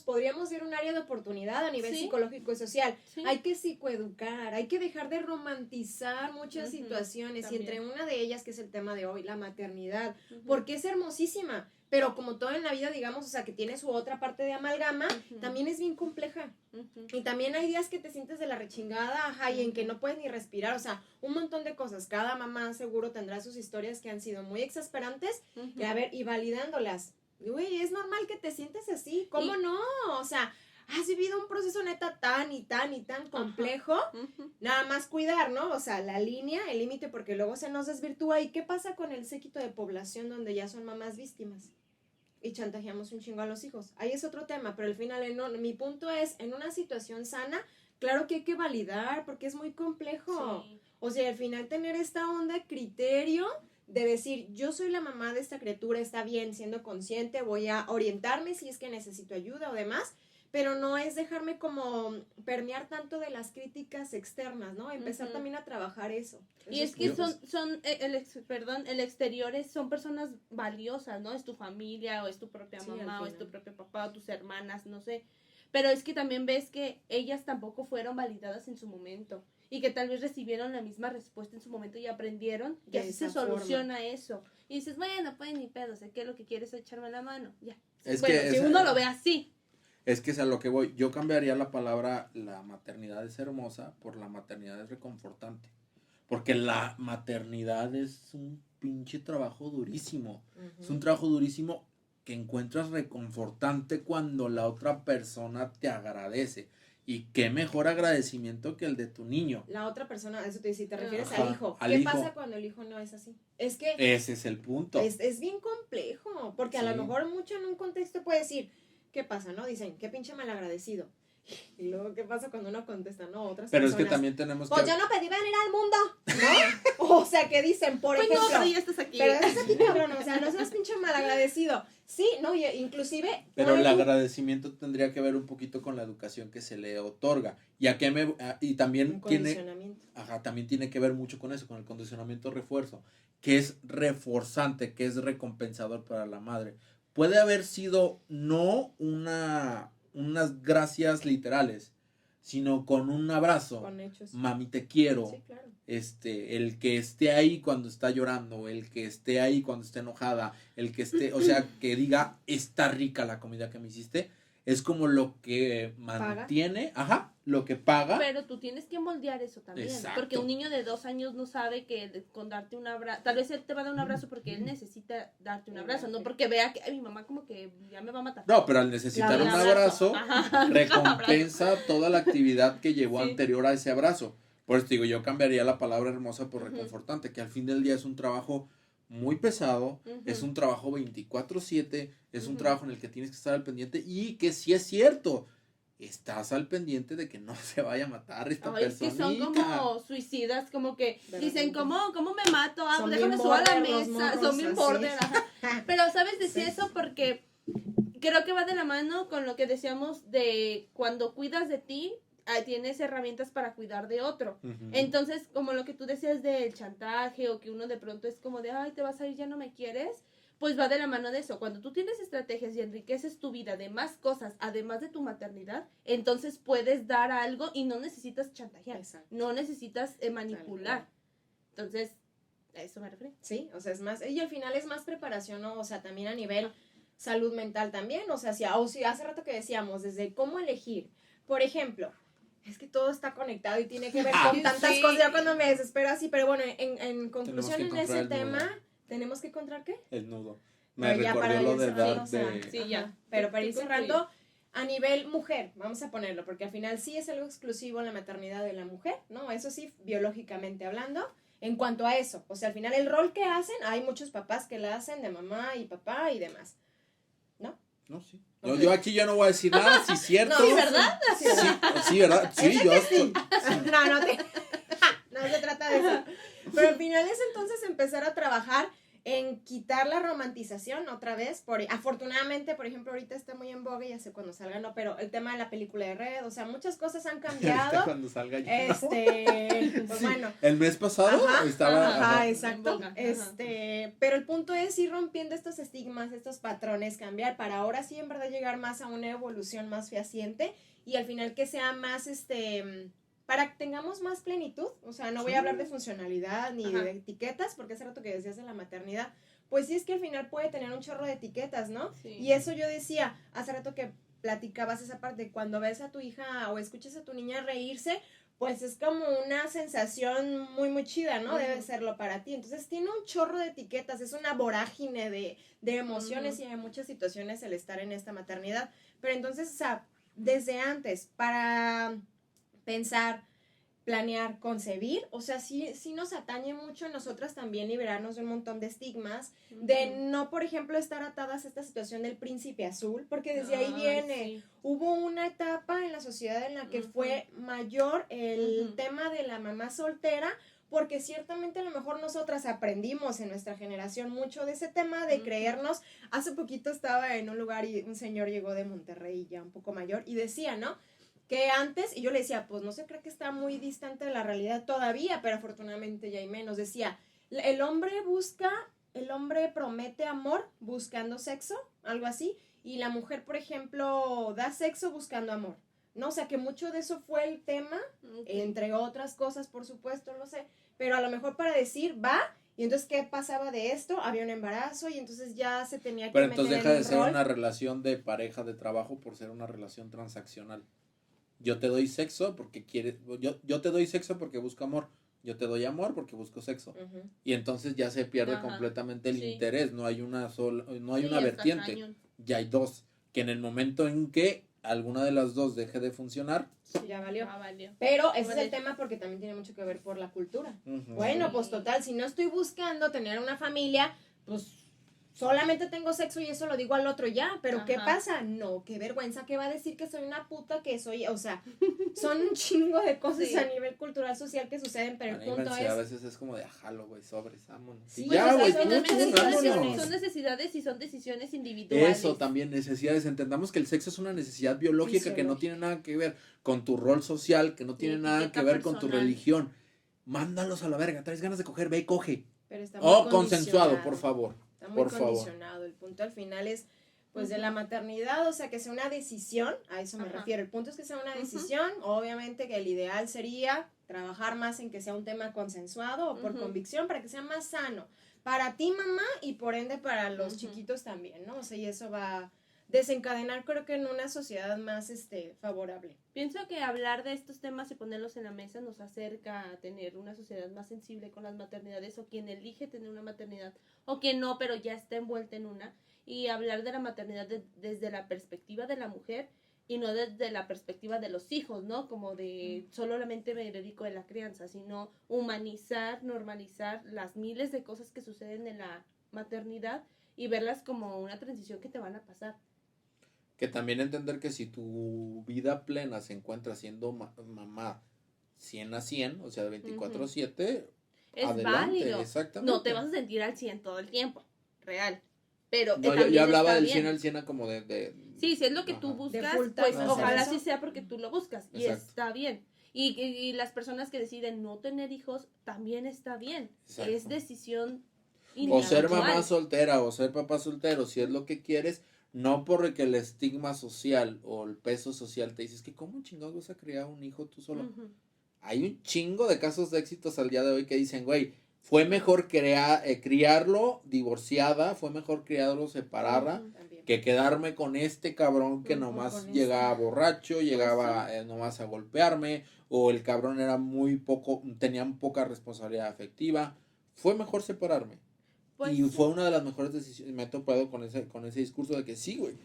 podríamos ir a un área de oportunidad a nivel
Sí.
psicológico y social.
Sí.
Hay que psicoeducar, hay que dejar de romantizar muchas
Ujú,
situaciones
también.
y entre una de ellas, que es el tema de hoy, la maternidad,
Ujú.
porque es hermosísima, pero como todo en la vida, digamos, o sea, que tiene su otra parte de amalgama,
Ujú.
también es bien compleja.
Ujú.
Y también hay días que te sientes de la rechingada, ajá, y en que no puedes ni respirar, o sea, un montón de cosas. Cada mamá seguro tendrá sus historias que han sido muy exasperantes,
Ujú.
y a ver, y validándolas. Güey, es normal que te sientes así, ¿cómo
Y-
no? O sea, has vivido un proceso neta tan y tan y tan complejo,
Ujú.
nada más cuidar, ¿no? O sea, la línea, el límite, porque luego se nos desvirtúa. ¿Y qué pasa con el séquito de población donde ya son mamás víctimas? Y chantajeamos un chingo a los hijos. Ahí es otro tema, pero al final mi punto es, en una situación sana, claro que hay que validar, porque es muy complejo.
Sí.
O sea, al final tener esta onda criterio de decir, yo soy la mamá de esta criatura, está bien, siendo consciente, voy a orientarme si es que necesito ayuda o demás, pero no es dejarme como permear tanto de las críticas externas, ¿no? Empezar
Ujú.
también a trabajar eso.
Y
Eso
es que
yo-
el exterior son personas valiosas, ¿no? Es tu familia, o es tu propia
Sí, al
mamá, o es tu
final.
propio papá, o tus hermanas, no sé. Pero es que también ves que ellas tampoco fueron validadas en su momento. Y que tal vez recibieron la misma respuesta en su momento y aprendieron que
De
así se
esa forma.
soluciona eso. Y dices, bueno, pues ni pedo, sé que lo que quieres es echarme la mano. Ya.
Es
Bueno,
que
si
esa-
uno lo ve así.
Es que es a lo que voy. Yo cambiaría la palabra la maternidad es hermosa por la maternidad es reconfortante. Porque la maternidad es un pinche trabajo durísimo. Es un trabajo durísimo que encuentras reconfortante cuando la otra persona te agradece. Y qué mejor agradecimiento que el de tu niño.
La otra persona, eso si te refieres
Ajá,
al hijo.
al
¿Qué
hijo.
pasa cuando el hijo no es así? Es que
Ese es el punto.
es bien complejo, porque a
Sí.
lo mejor mucho en un contexto puede decir, ¿qué pasa, no? Dicen, qué pinche malagradecido. Y luego, ¿qué pasa cuando uno contesta, no? Otras
Pero
personas.
es que también tenemos
Pues
que...
yo no pedí venir al mundo, ¿no? O sea, que dicen, por
Pues no,
ejemplo...
pero ya estás aquí.
Pero estás aquí, cabrón, o sea, no seas pinche malagradecido. Sí, no, y inclusive...
Pero el
ponle tú-
agradecimiento tendría que ver un poquito con la educación que se le otorga. Y también
un
tiene...
condicionamiento.
Ajá, también tiene que ver mucho con eso, con el condicionamiento refuerzo, que es reforzante, que es recompensador para la madre. Puede haber sido no unas gracias literales, sino con un abrazo.
Con hechos.
Mami, te quiero.
Sí, claro.
El que esté ahí cuando está llorando, el que esté ahí cuando esté enojada, el que esté, o sea, que diga, está rica la comida que me hiciste, es como lo que mantiene, ajá, lo que paga.
Pero tú tienes que moldear eso también.
Exacto.
Porque un niño de 2 años no sabe que con darte un abrazo, tal vez él te va a dar un abrazo porque él necesita darte un abrazo, no porque vea que ay, mi mamá como que ya me va a matar.
No, pero al necesitar un abrazo, recompensa toda la actividad que llevó
Sí.
anterior a ese abrazo. Por eso digo, yo cambiaría la palabra hermosa por reconfortante, que al fin del día es un trabajo muy pesado, es un trabajo 24/7, es un trabajo en el que tienes que estar al pendiente y que sí es cierto, estás al pendiente de que no se vaya a matar esta
Ay, es que
personita.
son como suicidas, como que
De
dicen,
repente.
¿cómo me mato? Ah,
Son
déjame
bien
subo a la
border los
mesa,
morros,
son bien
así.
border, ajá. Pero, ¿sabes? Decía
Sí.
eso porque creo que va de la mano con lo que decíamos de cuando cuidas de ti, tienes herramientas para cuidar de otro.
Ujú.
Entonces, como lo que tú decías del chantaje o que uno de pronto es como de, ay, te vas a ir, ya no me quieres, pues va de la mano de eso. Cuando tú tienes estrategias y enriqueces tu vida de más cosas, además de tu maternidad, entonces puedes dar algo y no necesitas chantajear,
Exacto.
no necesitas manipular. Entonces, a eso me refiero.
Sí, o sea, es más, y al final es más preparación, ¿no? O sea, también a nivel salud mental también, o sea, si hace rato que decíamos, desde cómo elegir, por ejemplo, es que todo está conectado y tiene que ver con tantas
Sí.
cosas, yo cuando me desespero así, pero bueno, en conclusión
que
en
encontrar
ese
el
tema,
nudo.
¿tenemos que encontrar qué?
El nudo. Me
Pero ya
recordó
para
lo
ir
de
cerrando,
dar
o sea,
de...
Sí,
ajá.
ya.
Pero para
Tú
ir
concluye.
cerrando, a nivel mujer, vamos a ponerlo, porque al final sí es algo exclusivo en la maternidad de la mujer, ¿no? Eso sí, biológicamente hablando, en cuanto a eso. O sea, al final el rol que hacen, hay muchos papás que la hacen de mamá y papá y demás.
No, sí.
Ok.
Yo aquí ya no voy a decir nada, si es cierto.
No, sí, ¿verdad? Sí,
Sí, sí, ¿verdad? Sí, yo estoy...
No se trata de eso. Pero al final es entonces empezar a trabajar en quitar la romantización otra vez. Afortunadamente, por ejemplo, ahorita está muy en boga, ya sé cuando salga, no, pero el tema de la película de Red, o sea, muchas cosas han
Ahorita
cambiado.
cuando salga yo.
Pues
Sí.
bueno.
El mes pasado estaba...
Ajá,
ajá.
exacto.
En boga, ajá.
Pero el punto es ir rompiendo estos estigmas, estos patrones, cambiar para ahora sí en verdad llegar más a una evolución más fehaciente y al final que sea más para que tengamos más plenitud, o sea, no voy a hablar de funcionalidad ni
Ajá.
de etiquetas, porque hace rato que decías de la maternidad, pues sí es que al final puede tener un chorro de etiquetas, ¿no?
Sí.
Y eso yo decía, hace rato que platicabas esa parte, cuando ves a tu hija o escuchas a tu niña reírse, pues es como una sensación muy, muy chida, ¿no?
Ujú.
Debe serlo para ti. Entonces tiene un chorro de etiquetas, es una vorágine de emociones
Ujú.
y de muchas situaciones el estar en esta maternidad. Pero entonces, o sea, desde antes, para pensar, planear, concebir, o sea, sí nos atañe mucho a nosotras también liberarnos de un montón de estigmas, de no, por ejemplo, estar atadas a esta situación del príncipe azul, porque desde ahí
Ay,
viene,
sí.
hubo una etapa en la sociedad en la que
Ujú.
fue mayor el
Ujú.
tema de la mamá soltera, porque ciertamente a lo mejor nosotras aprendimos en nuestra generación mucho de ese tema de
Ujú.
creernos. Hace poquito estaba en un lugar y un señor llegó de Monterrey ya un poco mayor y decía, ¿no? Que antes, y yo le decía, pues no se cree que está muy distante de la realidad todavía, pero afortunadamente ya hay menos. Decía, el hombre promete amor buscando sexo, algo así, y la mujer, por ejemplo, da sexo buscando amor, ¿no? O sea, que mucho de eso fue el tema,
Ok.
entre otras cosas, por supuesto, lo sé, pero a lo mejor para decir, va, y entonces, ¿qué pasaba de esto? Había un embarazo y entonces ya se tenía que
Pero
meter
entonces
en
deja de
un
ser
rol.
una relación de pareja de trabajo por ser una relación transaccional. Yo te doy sexo porque quieres, yo te doy sexo porque busco amor. yo te doy amor porque busco sexo.
Ujú.
Y entonces ya se pierde
Ajá,
completamente el
sí.
interés, no hay una sola, no hay
Sí,
una
está
vertiente,
cañón.
ya hay dos, que en el momento en que alguna de las dos deje de funcionar,
Ya valió.
Ah, valió.
Pero ese es
Vale.
el tema porque también tiene mucho que ver por la cultura.
ujú,
Bueno,
Sí.
pues total, si no estoy buscando tener una familia, pues solamente tengo sexo y eso lo digo al otro ya. Pero ¿qué
Ajá.
pasa? No, qué vergüenza que va a decir que soy una puta, que soy, o sea, son un chingo de cosas
Sí.
a nivel cultural, social que suceden, pero el punto
anímense, a
es...
veces es como de ajalo, güey, sobres, vámonos.
Sí,
Y
pues,
ya,
o sea,
güey,
son
Finalmente
punto,
decisiones.
vámonos.
son necesidades y son decisiones individuales.
Eso también, necesidades. Entendamos que el sexo es una necesidad biológica que no tiene nada que ver con tu rol social, que no tiene
Ni
nada que
etiqueta
ver con tu
personal.
religión. Mándalos a la verga, traes ganas de coger, ve y coge.
Pero está muy
O consensuado,
condicionado.
por favor.
Está muy
Por favor.
condicionado. El punto al final es, pues, de la maternidad, o sea, que sea una decisión, a eso me
Ajá.
refiero. El punto es que sea una
Ujú.
decisión. Obviamente que el ideal sería trabajar más en que sea un tema consensuado o por
Ujú.
convicción para que sea más sano. Para ti, mamá, y por ende para los
Ujú.
chiquitos también, ¿no? O sea, y eso va a desencadenar, creo que en una sociedad más, favorable.
Pienso que hablar de estos temas y ponerlos en la mesa nos acerca a tener una sociedad más sensible con las maternidades o quien elige tener una maternidad o quien no, pero ya está envuelta en una. Y hablar de la maternidad desde la perspectiva de la mujer y no desde la perspectiva de los hijos, ¿no? Como de solamente me dedico a la crianza, sino humanizar, normalizar las miles de cosas que suceden en la maternidad y verlas como una transición que te van a pasar.
Que también entender que si tu vida plena se encuentra siendo mamá 100 a 100, o sea, de 24/7,
Es
adelante,
válido.
exactamente.
No te vas a sentir al 100 todo el tiempo, real. Pero
No,
también
yo hablaba
está
del
bien.
100 al 100 como de
Sí, si es lo que tú
Ajá.
buscas,
De full time,
pues
hacer
ojalá
eso.
sí sea porque tú lo buscas. Y
Exacto.
está bien. Y las personas que deciden no tener hijos, también está bien.
Exacto.
Es decisión
O ser
individual.
mamá soltera o ser papá soltero, si es lo que quieres, no porque el estigma social o el peso social te dices que cómo chingados vas a criar un hijo tú solo.
Ujú.
Hay un chingo de casos de éxitos al día de hoy que dicen, güey, fue mejor criarlo divorciada, fue mejor criarlo separada,
Ujú.
También.
que quedarme con este cabrón que
Ujú,
nomás
con
llegaba
este.
borracho, llegaba nomás a golpearme, o el cabrón era tenía poca responsabilidad afectiva. Fue mejor separarme.
Pues
Y
sí.
fue una de las mejores decisiones. Me he topado con ese discurso de que sí, güey.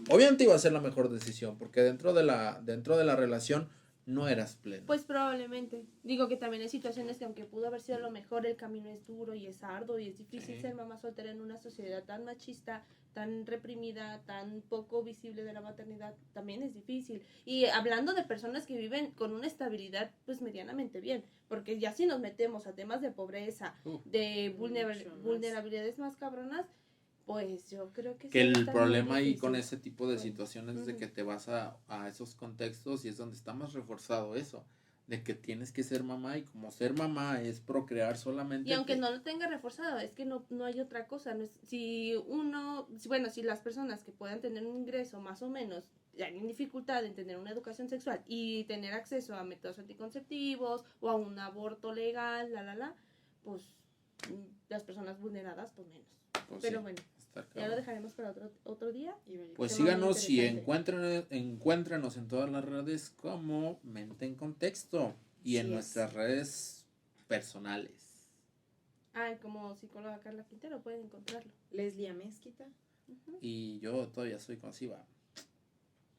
Obviamente iba a ser la mejor decisión, porque dentro de la relación no eras pleno.
Pues probablemente. Digo que también hay situaciones que aunque pudo haber sido lo mejor, el camino es duro y es arduo y es difícil
Sí.
ser mamá soltera en una sociedad tan machista, tan reprimida, tan poco visible de la maternidad, también es difícil. Y hablando de personas que viven con una estabilidad pues medianamente bien, porque ya si nos metemos a temas de pobreza, de
Mucho más.
vulnerabilidades más cabronas, pues yo creo que
Que
sí va a
el
estar muy
problema ahí con
difícil.
ese tipo de
Bueno,
situaciones es de
ujú.
que te vas a esos contextos y es donde está más reforzado eso, de que tienes que ser mamá y como ser mamá es procrear solamente.
Y aunque no lo tenga reforzado, es que no hay otra cosa. No es, si las personas que puedan tener un ingreso más o menos, tienen dificultad en tener una educación sexual y tener acceso a métodos anticonceptivos o a un aborto legal, pues las personas vulneradas, pues menos.
Pues
Pero
sí,
bueno,
está
ya
cabrón.
lo dejaremos para otro día.
Pues
Tema muy
síganos y
interesante.
encuéntrenos en todas las redes como Mente en Contexto y en
Así es.
nuestras redes personales.
Como psicóloga Carla Quintero, pueden encontrarlo.
Leslie Amezquita.
Ujú.
Y yo todavía soy consiva.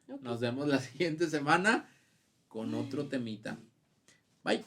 Ok.
Nos vemos la siguiente semana con otro temita. Bye.